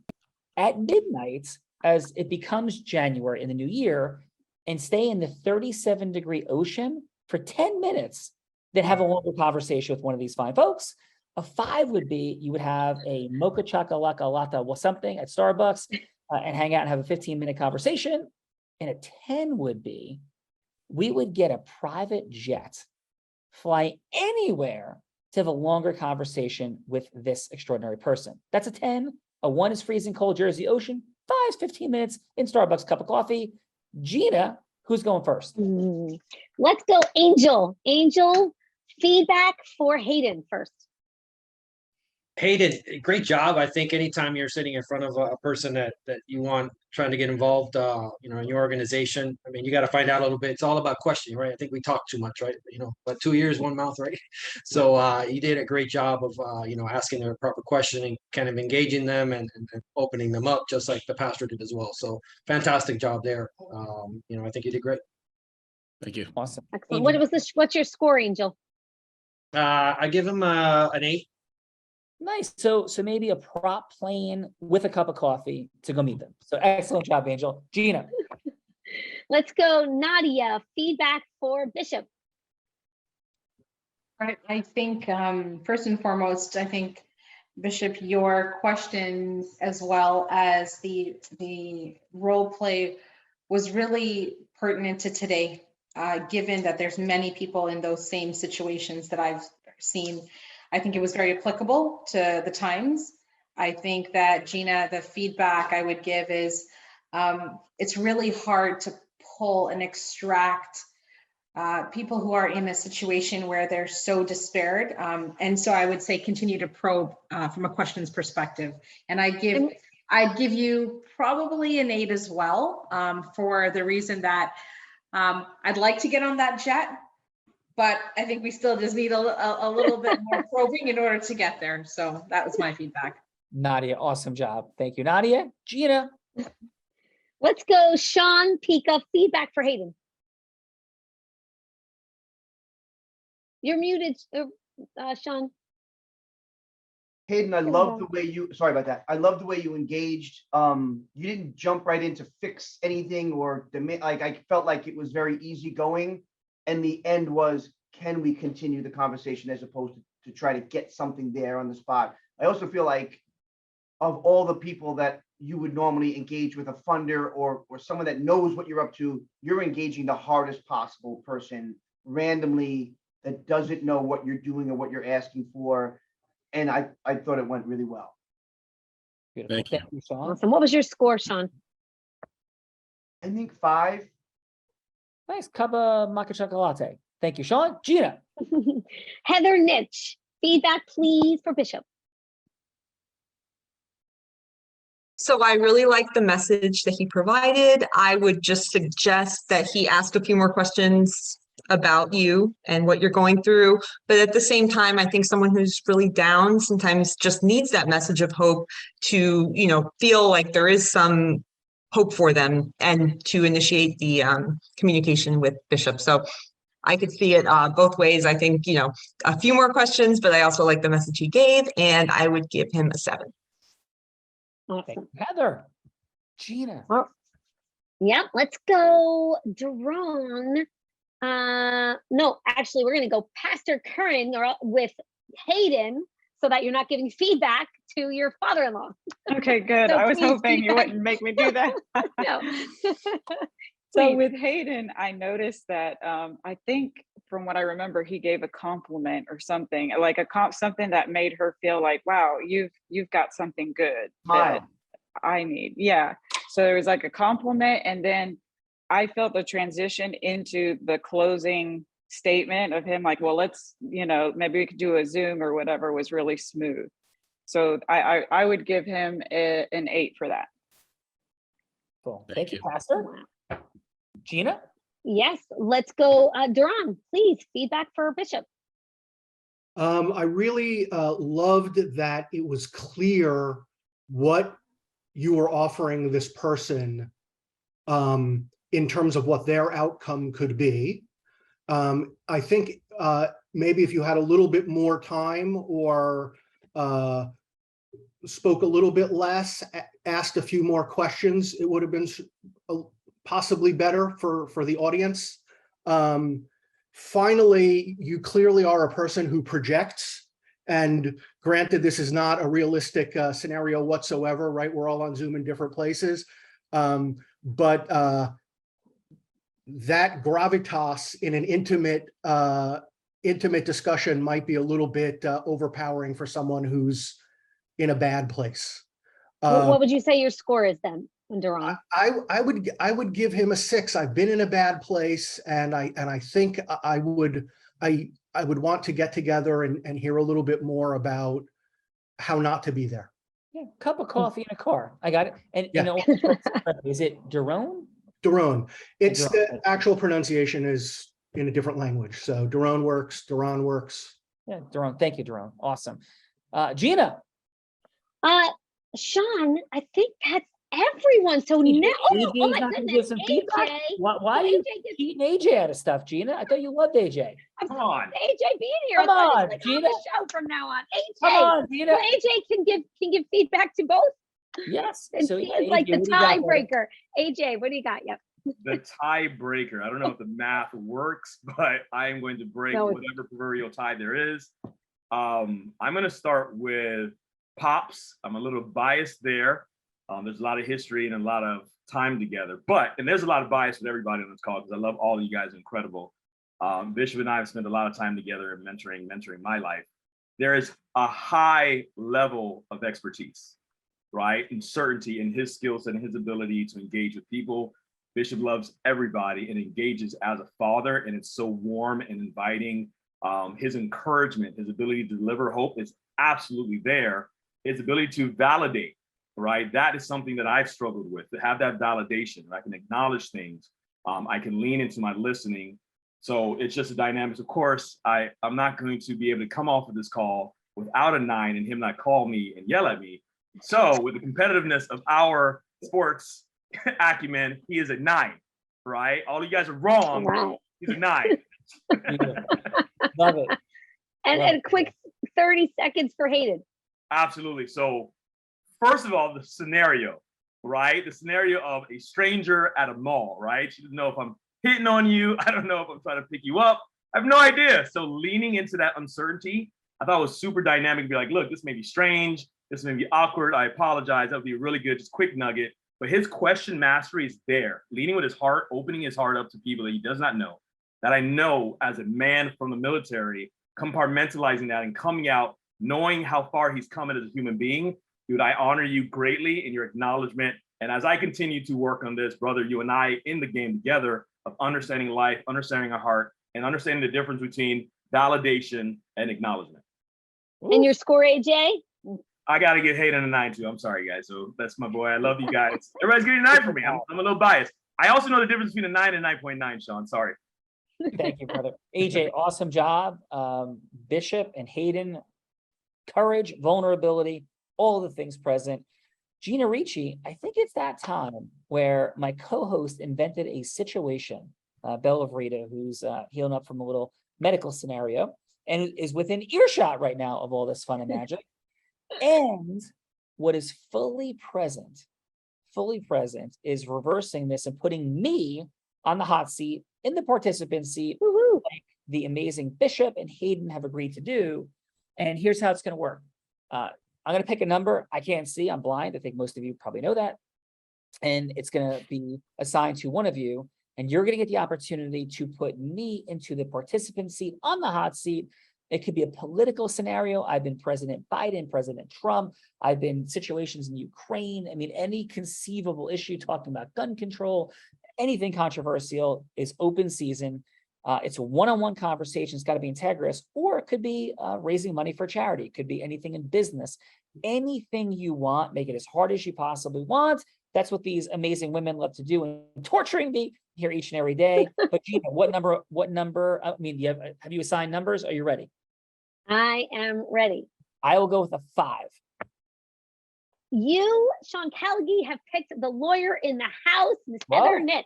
at midnight as it becomes January in the new year and stay in the 37-degree ocean for 10 minutes than have a longer conversation with one of these fine folks. A 5 would be, you would have a mocha chocolate latte or something at Starbucks and hang out and have a 15-minute conversation. And a 10 would be, we would get a private jet, fly anywhere to have a longer conversation with this extraordinary person. That's a 10. A 1 is freezing cold Jersey ocean. 5 is 15 minutes in Starbucks, cup of coffee. Gina, who's going first? Let's go, Angel. Angel, feedback for Hayden first. Hayden, great job. I think anytime you're sitting in front of a person that you want trying to get involved, in your organization, I mean, you got to find out a little bit. It's all about questioning, right? I think we talk too much, right? But 2 ears, 1 mouth, right? So you did a great job of, asking the proper questioning, kind of engaging them and opening them up, just like the pastor did as well. So fantastic job there. I think you did great. Thank you. Awesome. Excellent. What's your score, Angel? I give him an 8. Nice. So maybe a prop plane with a cup of coffee to go meet them. So excellent job, Angel. Gina. Let's go, Nadia. Feedback for Bishop. Right. I think first and foremost, I think Bishop, your questions as well as the role play was really pertinent to today. given that there's many people in those same situations that I've seen. I think it was very applicable to the times. I think that, Gina, the feedback I would give is it's really hard to pull and extract people who are in a situation where they're so despaired. And so I would say continue to probe from a questions perspective. And I'd give you probably an 8 as well, for the reason that I'd like to get on that jet, but I think we still just need a little bit more probing in order to get there. So that was my feedback. Nadia, awesome job. Thank you, Nadia. Gina. Let's go, Sean Pika, feedback for Hayden. You're muted, Sean. Hayden, I love the way you, sorry about that. I love the way you engaged. You didn't jump right in to fix anything or like, I felt like it was very easygoing. And the end was, can we continue the conversation as opposed to try to get something there on the spot? I also feel like of all the people that you would normally engage with, a funder or someone that knows what you're up to, you're engaging the hardest possible person randomly that doesn't know what you're doing or what you're asking for. And I thought it went really well. Beautiful. Thank you, Sean. Awesome. What was your score, Sean? I think 5. Nice cup of maca chocolate. Thank you, Sean. Gina. Heather Nitch, feedback please for Bishop. So I really like the message that he provided. I would just suggest that he ask a few more questions about you and what you're going through. But at the same time, I think someone who's really down sometimes just needs that message of hope to, you know, feel like there is some hope for them and to initiate the communication with Bishop. So I could see it both ways. I think, you know, a few more questions, but I also like the message he gave, and I would give him a 7. Awesome. Heather. Gina. Yeah, let's go, Doron. No, actually, we're going to go Pastor Curran with Hayden so that you're not giving feedback to your father-in-law. Okay, good. So I was please hoping you wouldn't make me do that. No. So with Hayden, I noticed that I think from what I remember, he gave a compliment or something, like something that made her feel like, wow, you've got something good that I need. Yeah. So there was like a compliment, and then I felt the transition into the closing statement of him like, well, let's, you know, maybe we could do a Zoom or whatever, was really smooth. So I would give him an 8 for that. Cool. Thank you, Pastor. Gina? Yes, let's go. Doron, please, feedback for Bishop. I really loved that it was clear what you were offering this person in terms of what their outcome could be. I think maybe if you had a little bit more time or spoke a little bit less, asked a few more questions, it would have been possibly better for the audience. Finally, you clearly are a person who projects, and granted, this is not a realistic scenario whatsoever, right? We're all on Zoom in different places, but that gravitas in an intimate discussion might be a little bit overpowering for someone who's in a bad place. What would you say your score is then, Doron? I would give him a 6. I've been in a bad place, and I think I would want to get together and hear a little bit more about how not to be there. Yeah, cup of coffee in a car. I got it. And Yeah. you know, is it Doron? Doron. It's Doron. the actual pronunciation is in a different language. So Doron works, Doron works. Yeah, Doron. Thank you, Doron. Awesome. Gina. Sean, I think that's everyone. So now, oh my goodness, AJ. Why are you cheating AJ out of stuff, Gina? I thought you loved AJ. Come on, AJ being here. Come on, like Gina. on the show from now on. AJ, come on, Gina. So AJ can give feedback to both. Yes. And So he yeah, is like AJ, the tiebreaker. AJ, what do you got? Yep. The tiebreaker. I don't know if the math works, but I am going to break whatever proverbial tie there is. I'm going to start with Pops. I'm a little biased there. There's a lot of history and a lot of time together. And there's a lot of bias with everybody on this call because I love all of you guys, incredible. Bishop and I have spent a lot of time together in mentoring my life. There is a high level of expertise, right? And certainty in his skill set and his ability to engage with people. Bishop loves everybody and engages as a father, and it's so warm and inviting. His encouragement, his ability to deliver hope is absolutely there. His ability to validate, right? That is something that I've struggled with, to have that validation. I can acknowledge things. I can lean into my listening. So it's just a dynamic. Of course, I'm not going to be able to come off of this call without a 9 and him not call me and yell at me. So with the competitiveness of our sports acumen, he is a 9, right? All you guys are wrong. Right. He's a 9. Love it. And a quick 30 seconds for Hayden. Absolutely. So first of all, the scenario, right? The scenario of a stranger at a mall, right? She doesn't know if I'm hitting on you. I don't know if I'm trying to pick you up. I have no idea. So leaning into that uncertainty, I thought was super dynamic to be like, look, this may be strange. This may be awkward. I apologize. That would be a really good, just quick nugget. But his question mastery is there, leading with his heart, opening his heart up to people that he does not know, that I know as a man from the military, compartmentalizing that and coming out, knowing how far he's coming as a human being. Dude, I honor you greatly in your acknowledgement. And as I continue to work on this, brother, you and I in the game together of understanding life, understanding our heart, and understanding the difference between validation and acknowledgement. And your score, AJ? I got to get Hayden a 9 too. I'm sorry, guys. So that's my boy. I love you guys. Everybody's getting a 9 for me. I'm a little biased. I also know the difference between a 9 and 9.9, Sean. Sorry. Thank you, brother. AJ, awesome job. Bishop and Hayden, courage, vulnerability, all the things present. Gina Ricci, I think it's that time where my co-host invented a situation, Bella Vrita, who's healing up from a little medical scenario and is within earshot right now of all this fun and magic. And what is fully present is reversing this and putting me on the hot seat in the participant seat, like the amazing Bishop and Hayden have agreed to do. And here's how it's going to work. I'm going to pick a number. I can't see. I'm blind. I think most of you probably know that. And it's going to be assigned to one of you. And you're going to get the opportunity to put me into the participant seat on the hot seat. It could be a political scenario. I've been President Biden, President Trump. I've been situations in Ukraine. I mean, any conceivable issue, talking about gun control, anything controversial is open season. It's a one-on-one conversation. It's got to be integrous, or it could be raising money for charity. It could be anything in business, anything you want. Make it as hard as you possibly want. That's what these amazing women love to do, and torturing me here each and every day. But Gina, what number? I mean, have you assigned numbers? Are you ready? I am ready. I will go with a 5. You, Sean Callagy, have picked the lawyer in the house, Miss Heather Nitch.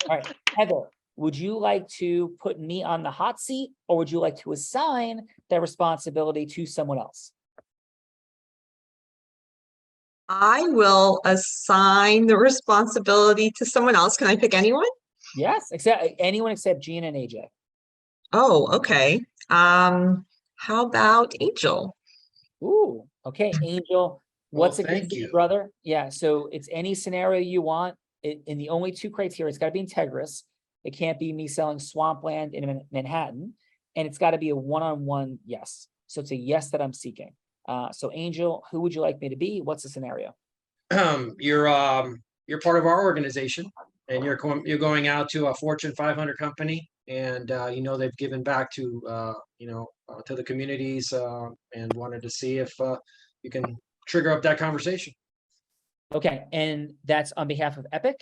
All right, Heather, would you like to put me on the hot seat, or would you like to assign that responsibility to someone else? I will assign the responsibility to someone else. Can I pick anyone? Yes, anyone except Gina and AJ. Oh, okay. How about Angel? Ooh, okay, Angel. What's Well, a good thank you. brother? Yeah, so it's any scenario you want. In the only 2 criteria, it's got to be integrous. It can't be me selling swampland in Manhattan, and it's got to be a one-on-one yes. So it's a yes that I'm seeking. So Angel, who would you like me to be? What's the scenario? You're part of our organization, and you're going out to a Fortune 500 company, and they've given back to to the communities, and wanted to see if you can trigger up that conversation. Okay, and that's on behalf of Epic?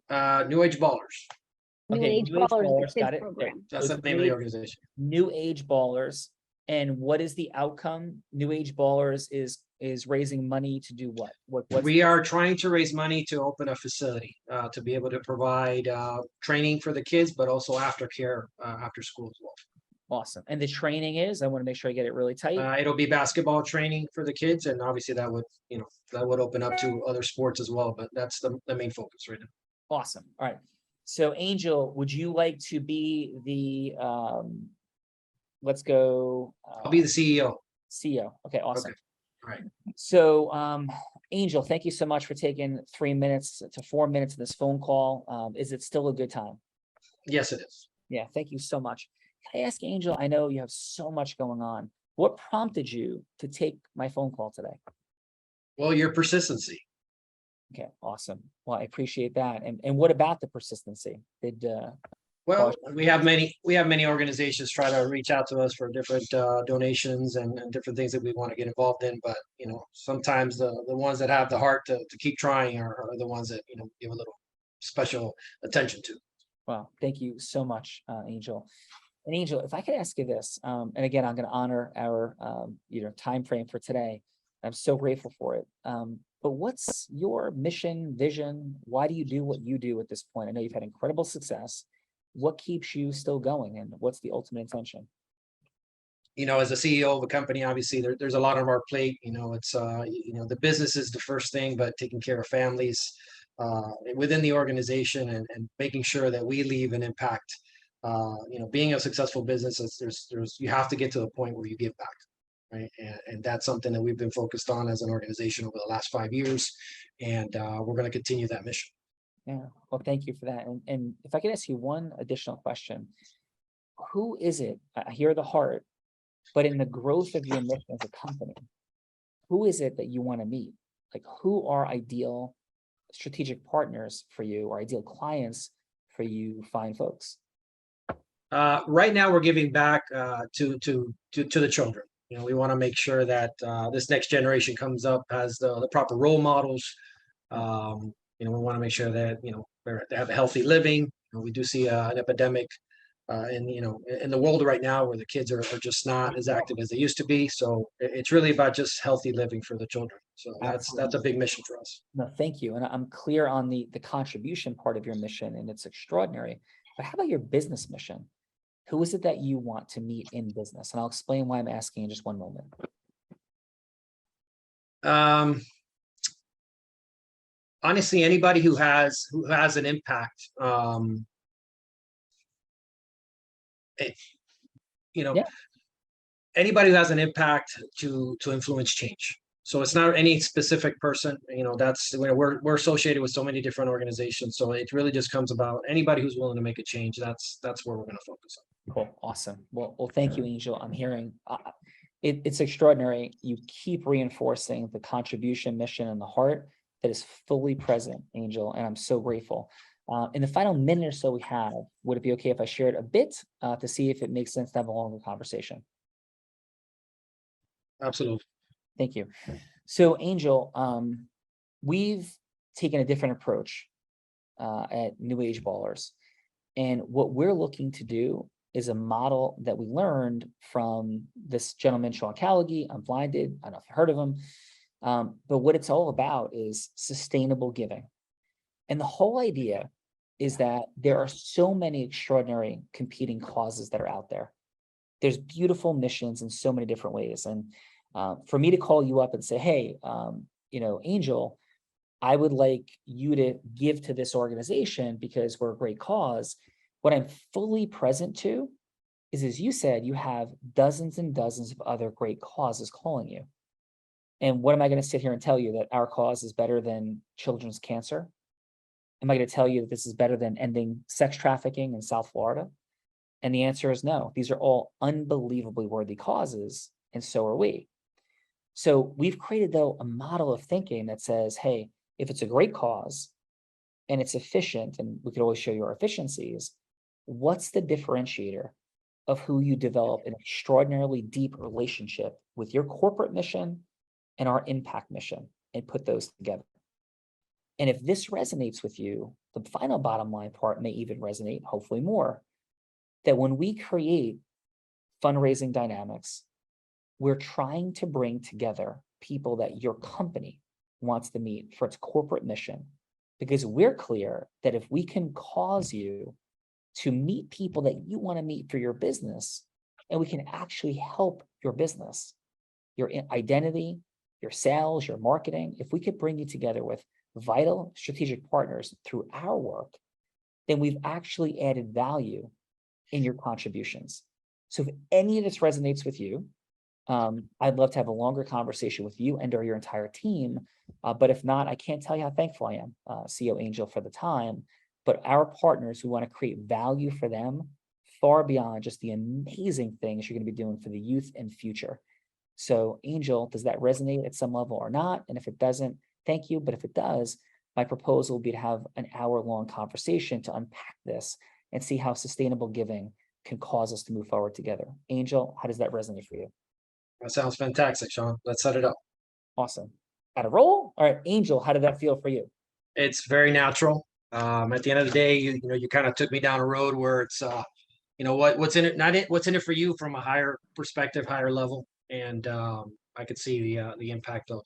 New Age Ballers. New Okay, Age New Age Ballers, Ballers, the got kids it. program. That's the name of the organization. New Age Ballers. And what is the outcome? New Age Ballers is raising money to do what? We are trying to raise money to open a facility to be able to provide training for the kids, but also aftercare after school as well. Awesome. And the training is, I want to make sure I get it really tight. It'll be basketball training for the kids, and obviously that would open up to other sports as well, but that's the main focus right now. Awesome. All right. So Angel, would you like to be the let's go I'll be the CEO. CEO. Okay, awesome. Okay. right. So, Angel, thank you so much for taking 3 minutes to 4 minutes of this phone call. Is it still a good time? Yes, it is. Yeah, thank you so much. Can I ask Angel, I know you have so much going on. What prompted you to take my phone call today? Well, your persistency. Okay, awesome. Well, I appreciate that. And what about the persistency? Well, we have many organizations try to reach out to us for different donations and different things that we want to get involved in. But, you know, sometimes the ones that have the heart to keep trying are the ones that, you know, give a little special attention to. Well, thank you so much, Angel. And Angel, if I could ask you this, and again, I'm going to honor our time frame for today. I'm so grateful for it. But what's your mission, vision? Why do you do what you do at this point? I know you've had incredible success. What keeps you still going, and what's the ultimate intention? You know, as a CEO of a company, obviously there's a lot on our plate. You know, it's the business is the first thing, but taking care of families within the organization and making sure that we leave an impact. Being a successful business, there's you have to get to the point where you give back, right? And that's something that we've been focused on as an organization over the last 5 years, and we're going to continue that mission. Yeah, well, thank you for that. And if I could ask you one additional question, who is it? I hear the heart, but in the growth of your mission as a company, who is it that you want to meet? Like, who are ideal strategic partners for you or ideal clients for you fine folks? Right now, we're giving back to the children. You know, we want to make sure that this next generation comes up has the proper role models. We want to make sure that they have a healthy living. We do see an epidemic in the world right now where the kids are just not as active as they used to be. So it's really about just healthy living for the children. So that's a big mission for us. No, thank you. And I'm clear on the contribution part of your mission, and it's extraordinary. But how about your business mission? Who is it that you want to meet in business? And I'll explain why I'm asking in just one moment. Honestly, anybody who has an impact, anybody who has an impact to influence change. So it's not any specific person. We're associated with so many different organizations. So it really just comes about anybody who's willing to make a change. That's where we're going to focus on. Cool, awesome. Well, thank you, Angel. I'm hearing it's extraordinary. You keep reinforcing the contribution, mission, and the heart that is fully present, Angel, and I'm so grateful. In the final minute or so we have, would it be okay if I shared a bit to see if it makes sense to have a longer conversation? Absolutely. Thank you. So, Angel, we've taken a different approach at New Age Ballers. And what we're looking to do is a model that we learned from this gentleman, Sean Callaghy, Unblinded. I don't know if you heard of him. But what it's all about is sustainable giving. And the whole idea is that there are so many extraordinary competing causes that are out there. There's beautiful missions in so many different ways. And for me to call you up and say, hey, Angel, I would like you to give to this organization because we're a great cause. What I'm fully present to is, as you said, you have dozens and dozens of other great causes calling you. And what am I going to sit here and tell you, that our cause is better than children's cancer? Am I going to tell you that this is better than ending sex trafficking in South Florida? And the answer is no. These are all unbelievably worthy causes, and so are we. So we've created, though, a model of thinking that says, hey, if it's a great cause and it's efficient, and we could always show you our efficiencies, what's the differentiator of who you develop an extraordinarily deep relationship with your corporate mission and our impact mission, and put those together? And if this resonates with you, the final bottom line part may even resonate, hopefully more, that when we create fundraising dynamics, we're trying to bring together people that your company wants to meet for its corporate mission, because we're clear that if we can cause you to meet people that you want to meet for your business, and we can actually help your business, your identity, your sales, your marketing, if we could bring you together with vital strategic partners through our work, then we've actually added value in your contributions. So if any of this resonates with you, I'd love to have a longer conversation with you and or your entire team. But if not, I can't tell you how thankful I am, CEO Angel, for the time. But our partners, we want to create value for them far beyond just the amazing things you're going to be doing for the youth and future. So Angel, does that resonate at some level or not? And if it doesn't, thank you. But if it does, my proposal would be to have an hour-long conversation to unpack this and see how sustainable giving can cause us to move forward together. Angel, how does that resonate for you? That sounds fantastic, Sean. Let's set it up. Awesome. Got a roll? All right, Angel, how did that feel for you? It's very natural. At the end of the day, you know, you kind of took me down a road where it's, you know, what's in it, not it, what's in it for you from a higher perspective, higher level. And I could see the impact of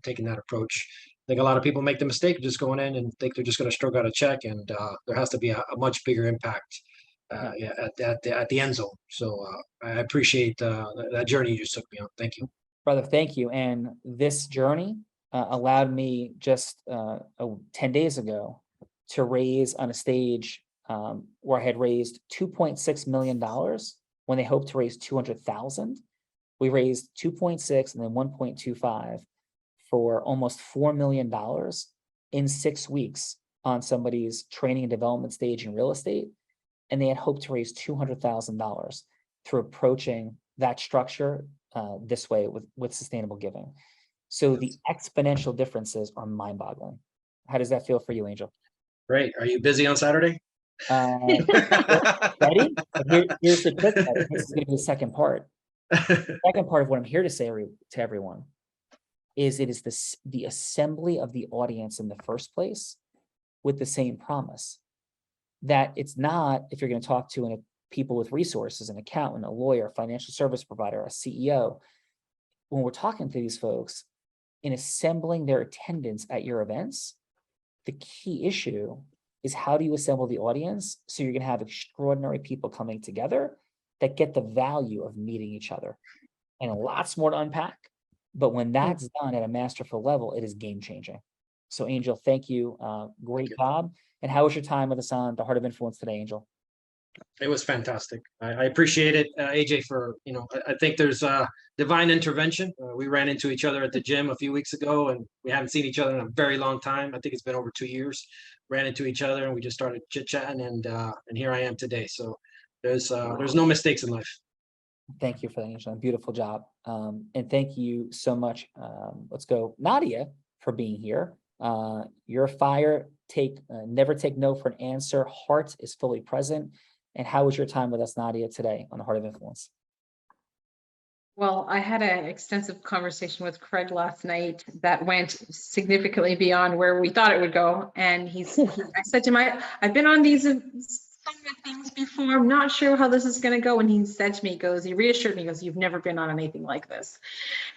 taking that approach. I think a lot of people make the mistake of just going in and think they're just going to stroke out a check, and there has to be a much bigger impact at the end zone. So I appreciate that journey you just took me on. Thank you. Brother, thank you. And this journey allowed me just 10 days ago to raise on a stage where I had raised $2.6 million when they hoped to raise 200,000. We raised 2.6 and then 1.25 for almost $4 million in 6 weeks on somebody's training and development stage in real estate. And they had hoped to raise $200,000 through approaching that structure this way with sustainable giving. So the exponential differences are mind-boggling. How does that feel for you, Angel? Great. Are you busy on Saturday? Ready? Here's the quick part. This is going to be the second part. The second part of what I'm here to say to everyone is it is the assembly of the audience in the first place with the same promise. That it's not, if you're going to talk to people with resources, an accountant, a lawyer, a financial service provider, a CEO, when we're talking to these folks, in assembling their attendance at your events, the key issue is how do you assemble the audience so you're going to have extraordinary people coming together that get the value of meeting each other. And lots more to unpack, but when that's done at a masterful level, it is game changing. So Angel, thank you. Great job. And how was your time with us on the Heart of Influence today, Angel? It was fantastic. I appreciate it, AJ, for, you know, I think there's divine intervention. We ran into each other at the gym a few weeks ago, and we haven't seen each other in a very long time. I think it's been over 2 years. Ran into each other, and we just started chit-chatting, and here I am today. So there's no mistakes in life. Thank you for that, Angel. Beautiful job. And thank you so much. Let's go, Nadia, for being here. You're fire. Never take no for an answer. Heart is fully present. And how was your time with us, Nadia, today on the Heart of Influence? Well, I had an extensive conversation with Craig last night that went significantly beyond where we thought it would go. And I said to him, I've been on these things before. I'm not sure how this is going to go. And he said to me, he reassured me, you've never been on anything like this.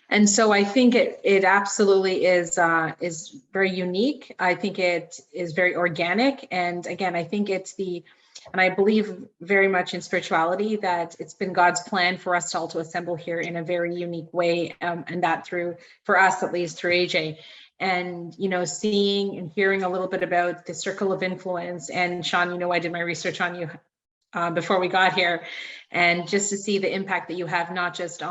And so I think it absolutely is very unique. I think it is very organic. And again, I think and I believe very much in spirituality that it's been God's plan for us all to assemble here in a very unique way. And that for us, at least through AJ. And, you know, seeing and hearing a little bit about the circle of influence. And Sean, you know, I did my research on you before we got here. And just to see the impact that you have, not just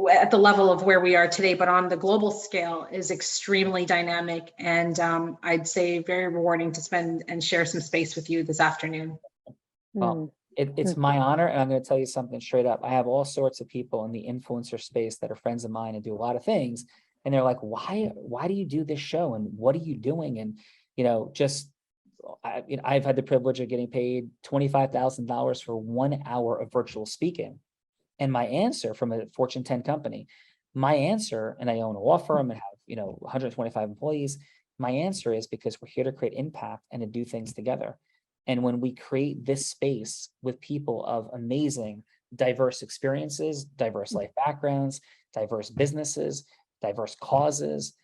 at the level of where we are today, but on the global scale is extremely dynamic. And I'd say very rewarding to spend and share some space with you this afternoon. Well, it's my honor. And I'm going to tell you something straight up. I have all sorts of people in the influencer space that are friends of mine and do a lot of things. And they're like, why do you do this show? And what are you doing? And, you know, I've had the privilege of getting paid $25,000 for 1 hour of virtual speaking. And my answer from a Fortune 10 company, and I own a law firm and have, 125 employees. My answer is because we're here to create impact and to do things together. And when we create this space with people of amazing, diverse experiences, diverse life backgrounds, diverse businesses, diverse causes,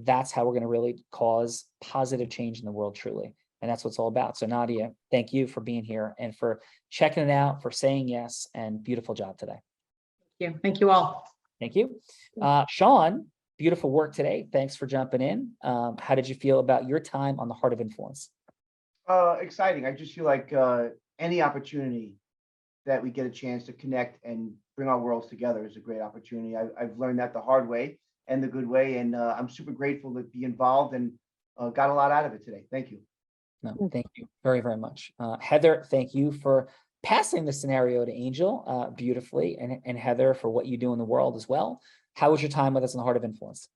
that's how we're going to really cause positive change in the world, truly. And that's what it's all about. So Nadia, thank you for being here and for checking it out, for saying yes, and beautiful job today. Thank you. Thank you all. Thank you. Sean, beautiful work today. Thanks for jumping in. How did you feel about your time on the Heart of Influence? Exciting. I just feel like any opportunity that we get a chance to connect and bring our worlds together is a great opportunity. I've learned that the hard way and the good way, and I'm super grateful to be involved and got a lot out of it today. Thank you. No, thank you very, very much. Heather, thank you for passing the scenario to Angel beautifully, and Heather for what you do in the world as well. How was your time with us in the Heart of Influence?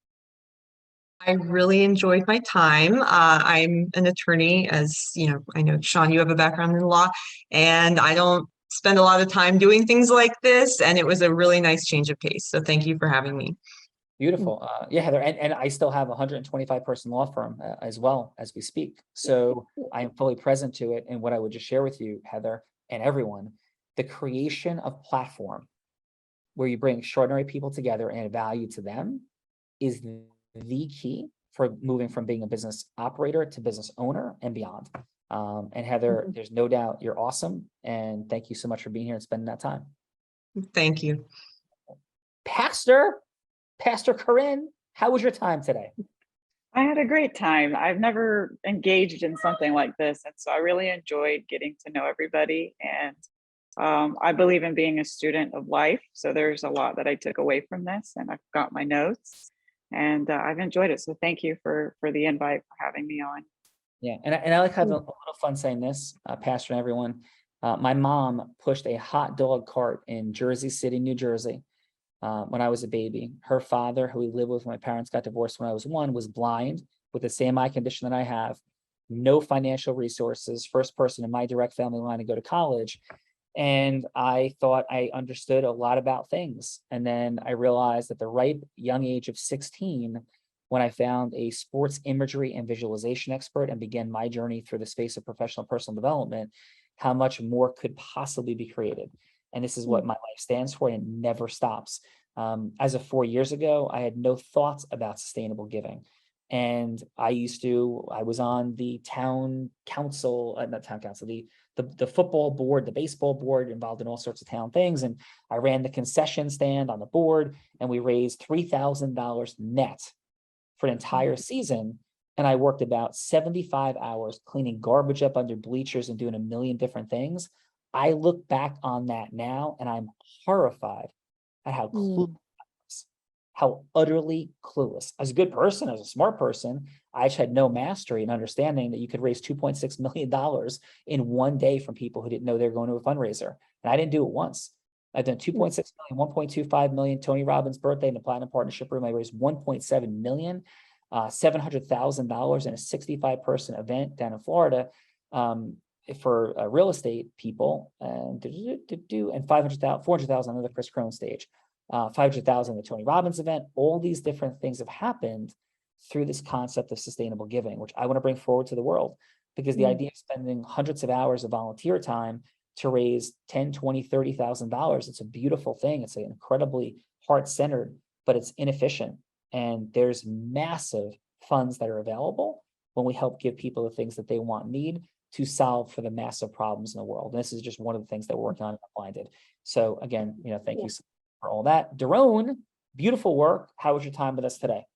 I really enjoyed my time. I'm an attorney, as you know, I know, Sean, you have a background in law, and I don't spend a lot of time doing things like this, and it was a really nice change of pace. So thank you for having me. Beautiful. Yeah, Heather, and I still have a 125 person law firm as well as we speak. So I am fully present to it. And what I would just share with you, Heather, and everyone, the creation of platform where you bring extraordinary people together and add value to them is the key for moving from being a business operator to business owner and beyond. And Heather, there's no doubt you're awesome. And thank you so much for being here and spending that time. Thank you. Pastor Corinne, how was your time today? I had a great time. I've never engaged in something like this. And so I really enjoyed getting to know everybody. And I believe in being a student of life. So there's a lot that I took away from this, and I've got my notes, and I've enjoyed it. So thank you for the invite, for having me on. Yeah, and I like having a little fun saying this, Pastor and everyone. My mom pushed a hot dog cart in Jersey City, New Jersey. When I was a baby. Her father, who we lived with when my parents got divorced when I was 1, was blind with the same eye condition that I have, no financial resources, first person in my direct family line to go to college. And I thought I understood a lot about things. And then I realized at the ripe young age of 16, when I found a sports imagery and visualization expert and began my journey through the space of professional personal development, how much more could possibly be created. And this is what my life stands for, and it never stops. As of 4 years ago, I had no thoughts about sustainable giving. And I was on the town council, not town council, the football board, the baseball board, involved in all sorts of town things. And I ran the concession stand on the board, and we raised $3,000 net for an entire season. And I worked about 75 hours cleaning garbage up under bleachers and doing a million different things. I look back on that now and I'm horrified at how clueless I was, how utterly clueless. As a good person, as a smart person, I just had no mastery and understanding that you could raise $2.6 million in one day from people who didn't know they were going to a fundraiser. And I didn't do it once. I've done 2.6 million, 1.25 million, Tony Robbins' birthday in the Platinum Partnership Room. I raised 1.7 million, $700,000 in a 65 person event down in Florida. For real estate people, and 400,000 on the Chris Crone stage, 500,000 on the Tony Robbins event. All these different things have happened through this concept of sustainable giving, which I want to bring forward to the world, because the idea of spending hundreds of hours of volunteer time to raise $10, $20, $30,000, it's a beautiful thing. It's incredibly heart-centered, but it's inefficient. And there's massive funds that are available when we help give people the things that they want and need to solve for the massive problems in the world. And this is just one of the things that we're working on at Unblinded. So again, thank you for all that. Doron, beautiful work. How was your time with us today?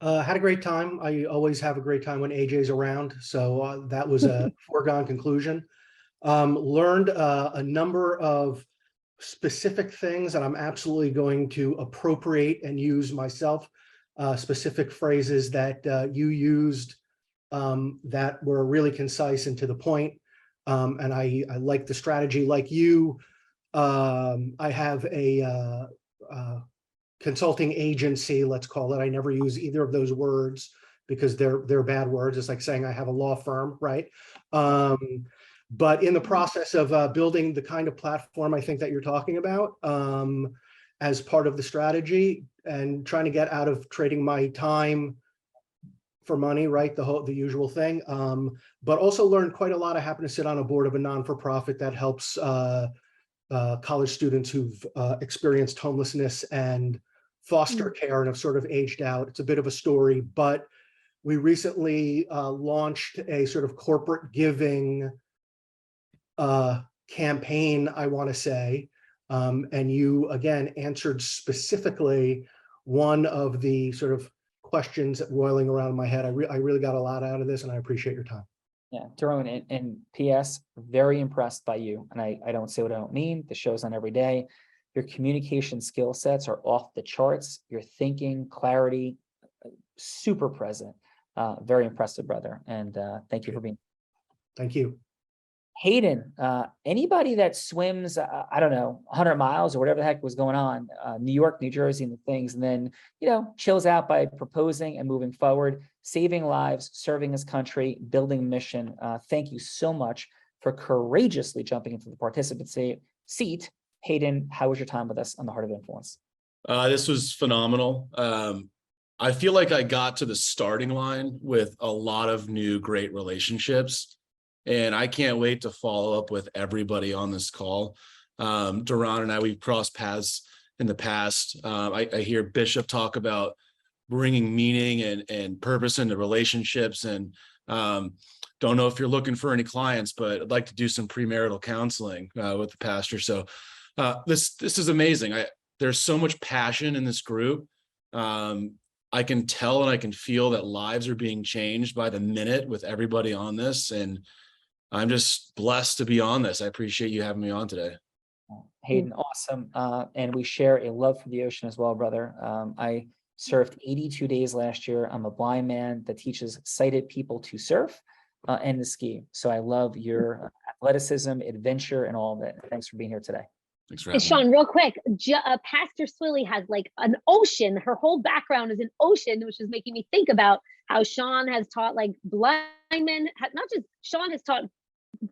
Had a great time. I always have a great time when AJ's around. So that was a foregone conclusion. Learned a number of specific things that I'm absolutely going to appropriate and use myself, specific phrases that you used that were really concise and to the point. And I like the strategy like you. I have a consulting agency, let's call it. I never use either of those words because they're bad words. It's like saying I have a law firm, right? But in the process of building the kind of platform I think that you're talking about, as part of the strategy and trying to get out of trading my time for money, right? The usual thing. But also learned quite a lot. I happen to sit on a board of a non-for-profit that helps college students who've experienced homelessness and foster care and have sort of aged out. It's a bit of a story, but we recently launched a sort of corporate giving campaign, I want to say. And you, again, answered specifically one of the sort of questions roiling around in my head. I really got a lot out of this, and I appreciate your time. Yeah, Doron, and PS, very impressed by you. And I don't say what I don't mean. The show's on every day. Your communication skill sets are off the charts. Your thinking, clarity, super present. Very impressive, brother. And thank you for being. Thank you. Hayden, anybody that swims, I don't know, 100 miles or whatever the heck was going on, New York, New Jersey, and the things, and then, chills out by proposing and moving forward, saving lives, serving his country, building a mission. Thank you so much for courageously jumping into the participant seat. Hayden, how was your time with us on the Heart of Influence? This was phenomenal. I feel like I got to the starting line with a lot of new great relationships. And I can't wait to follow up with everybody on this call. Doron and I, we've crossed paths in the past. I hear Bishop talk about bringing meaning and purpose into relationships. And don't know if you're looking for any clients, but I'd like to do some premarital counseling with the pastor. So this is amazing. There's so much passion in this group. I can tell and I can feel that lives are being changed by the minute with everybody on this. And I'm just blessed to be on this. I appreciate you having me on today. Hayden, awesome. And we share a love for the ocean as well, brother. I surfed 82 days last year. I'm a blind man that teaches sighted people to surf and to ski. So I love your athleticism, adventure, and all of it. Thanks for being here today. Thanks for having me. Sean, real quick, Pastor Swilley has like an ocean. Her whole background is an ocean, which is making me think about how Sean has taught like blind men, Sean has taught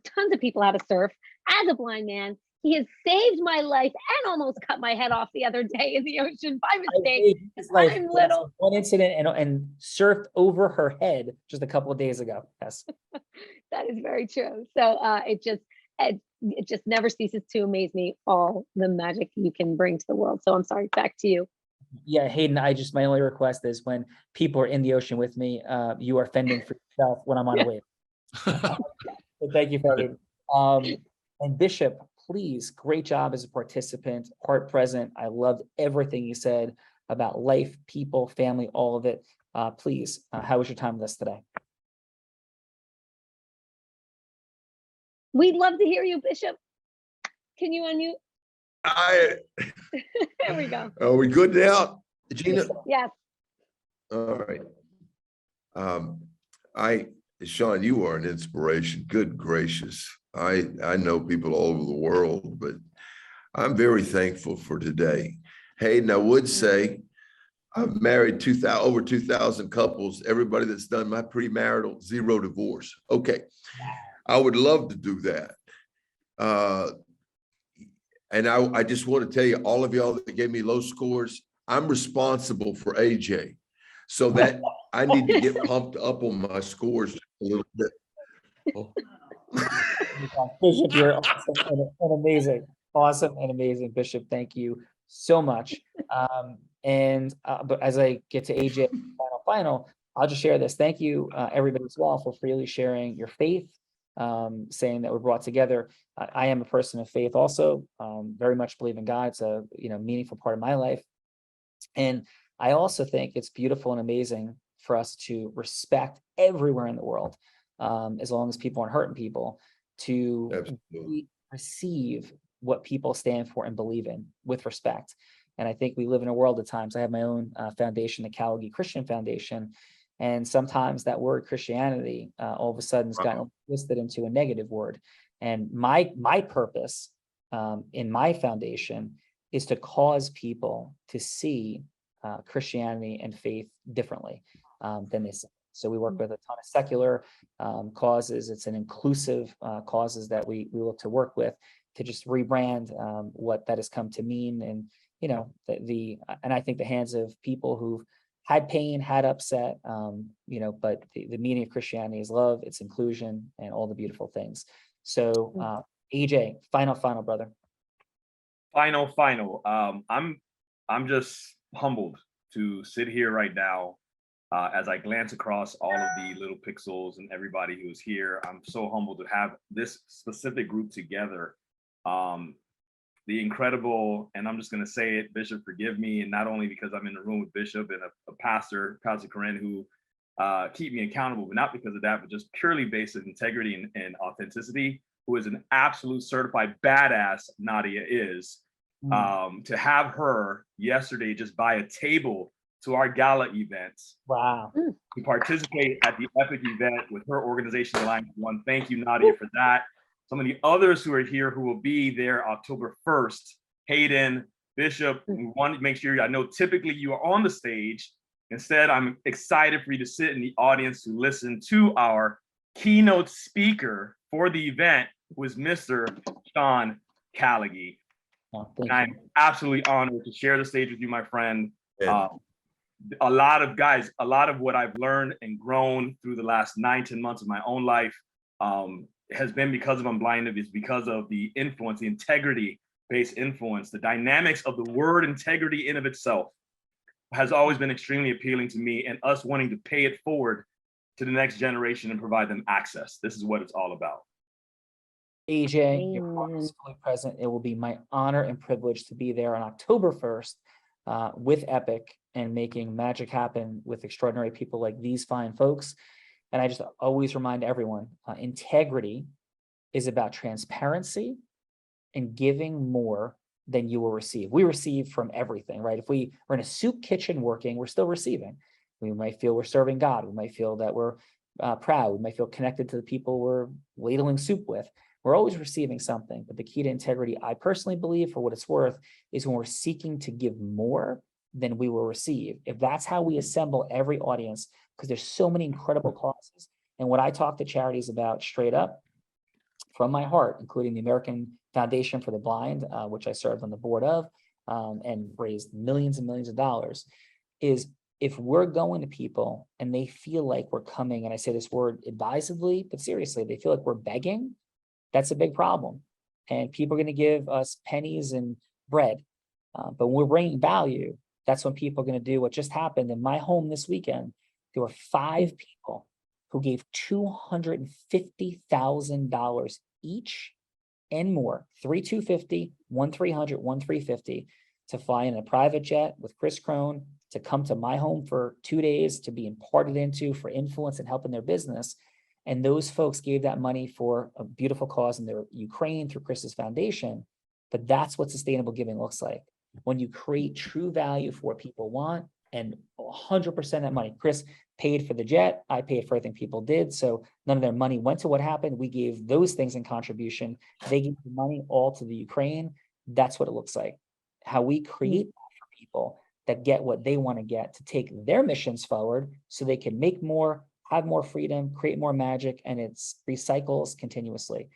tons of people how to surf as a blind man. He has saved my life and almost cut my head off the other day in the ocean by mistake. I'm little. One incident and surfed over her head just a couple of days ago. Yes. That is very true. So it just never ceases to amaze me, all the magic you can bring to the world. So I'm sorry, back to you. Yeah, Hayden, my only request is when people are in the ocean with me, you are fending for yourself when I'm on a wave. So thank you, Hayden. And Bishop, please, great job as a participant, part present. I loved everything you said about life, people, family, all of it. Please, how was your time with us today? We'd love to hear you, Bishop. Can you unmute? There we go. Are we good now, Gina? Yes. All right. Sean, you are an inspiration. Good gracious. I know people all over the world, but I'm very thankful for today. Hayden, I would say I've married over 2,000 couples. Everybody that's done my premarital, 0 divorce. Okay. I would love to do that. And I just want to tell you, all of y'all that gave me low scores, I'm responsible for AJ. So that I need to get pumped up on my scores a little bit. Oh. Bishop, you're awesome and amazing. Awesome and amazing, Bishop. Thank you so much. But as I get to AJ final, I'll just share this. Thank you, everybody as well, for freely sharing your faith, saying that we're brought together. I am a person of faith also, very much believe in God. It's a meaningful part of my life. And I also think it's beautiful and amazing for us to respect everywhere in the world, as long as people aren't hurting people, to receive what people stand for and believe in with respect. And I think we live in a world at times. I have my own foundation, the Calgary Christian Foundation. And sometimes that word Christianity all of a sudden has gotten twisted into a negative word. And my purpose in my foundation is to cause people to see Christianity and faith differently than they see. So we work with a ton of secular causes. It's an inclusive causes that we look to work with to just rebrand what that has come to mean. And and I think the hands of people who've had pain, had upset, but the meaning of Christianity is love, it's inclusion, and all the beautiful things. So AJ, final brother. Final. I'm just humbled to sit here right now as I glance across all of the little pixels and everybody who's here. I'm so humbled to have this specific group together. The incredible, and I'm just going to say it, Bishop, forgive me, and not only because I'm in the room with Bishop and a pastor, Pastor Corinne, who keep me accountable, but not because of that, but just purely based on integrity and authenticity, who is an absolute certified badass, Nadia is. To have her yesterday just buy a table to our gala events. Wow. To participate at the epic event with her organization, Alliance One. Thank you, Nadia, for that. Some of the others who are here who will be there October 1st, Hayden, Bishop, we want to make sure, I know typically you are on the stage. Instead, I'm excited for you to sit in the audience to listen to our keynote speaker for the event, who is Mr. Sean Callaghy. And I'm absolutely honored to share the stage with you, my friend. A lot of what I've learned and grown through the last 9-10 months of my own life has been because of Unblinded, is because of the influence, the integrity-based influence, the dynamics of the word integrity in of itself has always been extremely appealing to me, and us wanting to pay it forward to the next generation and provide them access. This is what it's all about. AJ, you're always fully present. It will be my honor and privilege to be there on October 1st with Epic and making magic happen with extraordinary people like these fine folks. And I just always remind everyone, integrity is about transparency and giving more than you will receive. We receive from everything, right? If we are in a soup kitchen working, we're still receiving. We might feel we're serving God. We might feel that we're proud. We might feel connected to the people we're ladling soup with. We're always receiving something, but the key to integrity, I personally believe, for what it's worth, is when we're seeking to give more than we will receive. If that's how we assemble every audience, because there's so many incredible causes. And what I talk to charities about straight up from my heart, including the American Foundation for the Blind, which I served on the board of, and raised millions and millions of dollars, is if we're going to people and they feel like we're coming, and I say this word advisedly, but seriously, they feel like we're begging, that's a big problem. And people are going to give us pennies and bread. But when we're bringing value, that's when people are going to do what just happened in my home this weekend. There were 5 people who gave $250,000 each and more, 3 $250, 1 $300, 1 $350, to fly in a private jet with Chris Crone, to come to my home for 2 days, to be imparted into for influence and helping their business. And those folks gave that money for a beautiful cause in their Ukraine through Chris's foundation. But that's what sustainable giving looks like. When you create true value for what people want, and 100% that money, Chris paid for the jet, I paid for everything people did. So none of their money went to what happened. We gave those things in contribution. They gave the money all to the Ukraine. That's what it looks like. How we create for people that get what they want to get to take their missions forward so they can make more, have more freedom, create more magic, and it recycles continuously.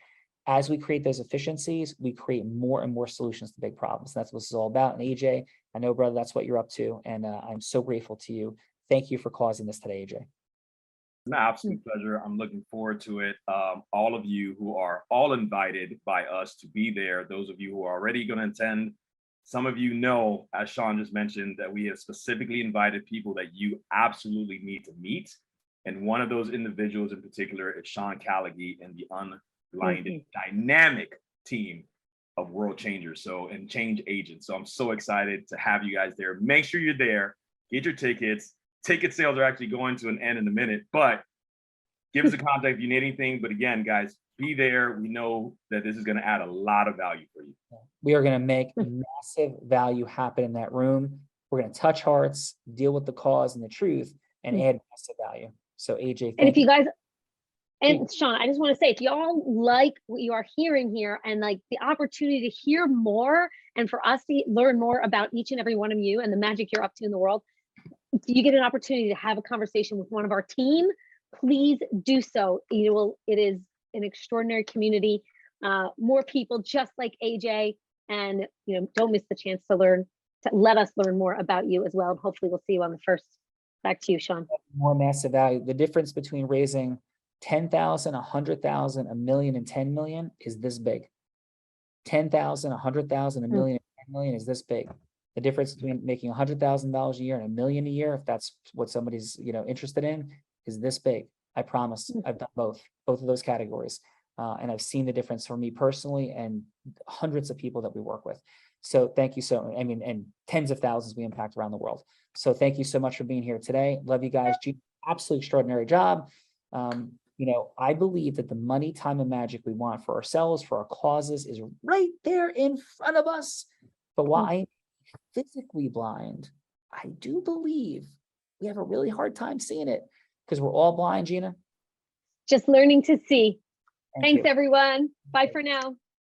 As we create those efficiencies, we create more and more solutions to big problems. That's what this is all about. And AJ, I know, brother, that's what you're up to. And I'm so grateful to you. Thank you for causing this today, AJ. An absolute pleasure. I'm looking forward to it. All of you who are all invited by us to be there, those of you who are already going to attend, some of you know, as Sean just mentioned, that we have specifically invited people that you absolutely need to meet. And one of those individuals in particular is Sean Callaghy and the Unblinded dynamic team of world changers, and change agents. So I'm so excited to have you guys there. Make sure you're there, get your tickets. Ticket sales are actually going to an end in a minute, but give us a contact if you need anything. But again, guys, be there. We know that this is going to add a lot of value for you. We are going to make massive value happen in that room. We're going to touch hearts, deal with the cause and the truth, and add massive value. So AJ, and if you guys, and Sean, I just want to say, if y'all like what you are hearing here and like the opportunity to hear more and for us to learn more about each and every one of you and the magic you're up to in the world, you get an opportunity to have a conversation with one of our team, please do so. It is an extraordinary community, more people just like AJ, and don't miss the chance to let us learn more about you as well. And hopefully we'll see you on the 1st. Back to you, Sean. More massive value. The difference between raising 10,000, 100,000, a million, and 10 million is this big. 10,000, 100,000, a million, and 10 million is this big. The difference between making $100,000 a year and $1 million a year, if that's what somebody's interested in, is this big. I promise. I've done both of those categories, and I've seen the difference for me personally and hundreds of people that we work with. So thank you so. And tens of thousands we impact around the world. So thank you so much for being here today. Love you guys. absolutely extraordinary job. I believe that the money, time, and magic we want for ourselves, for our causes, is right there in front of us. But while I'm physically blind, I do believe we have a really hard time seeing it because we're all blind, Gina. Just learning to see. Thank Thanks, you. everyone. Bye for now.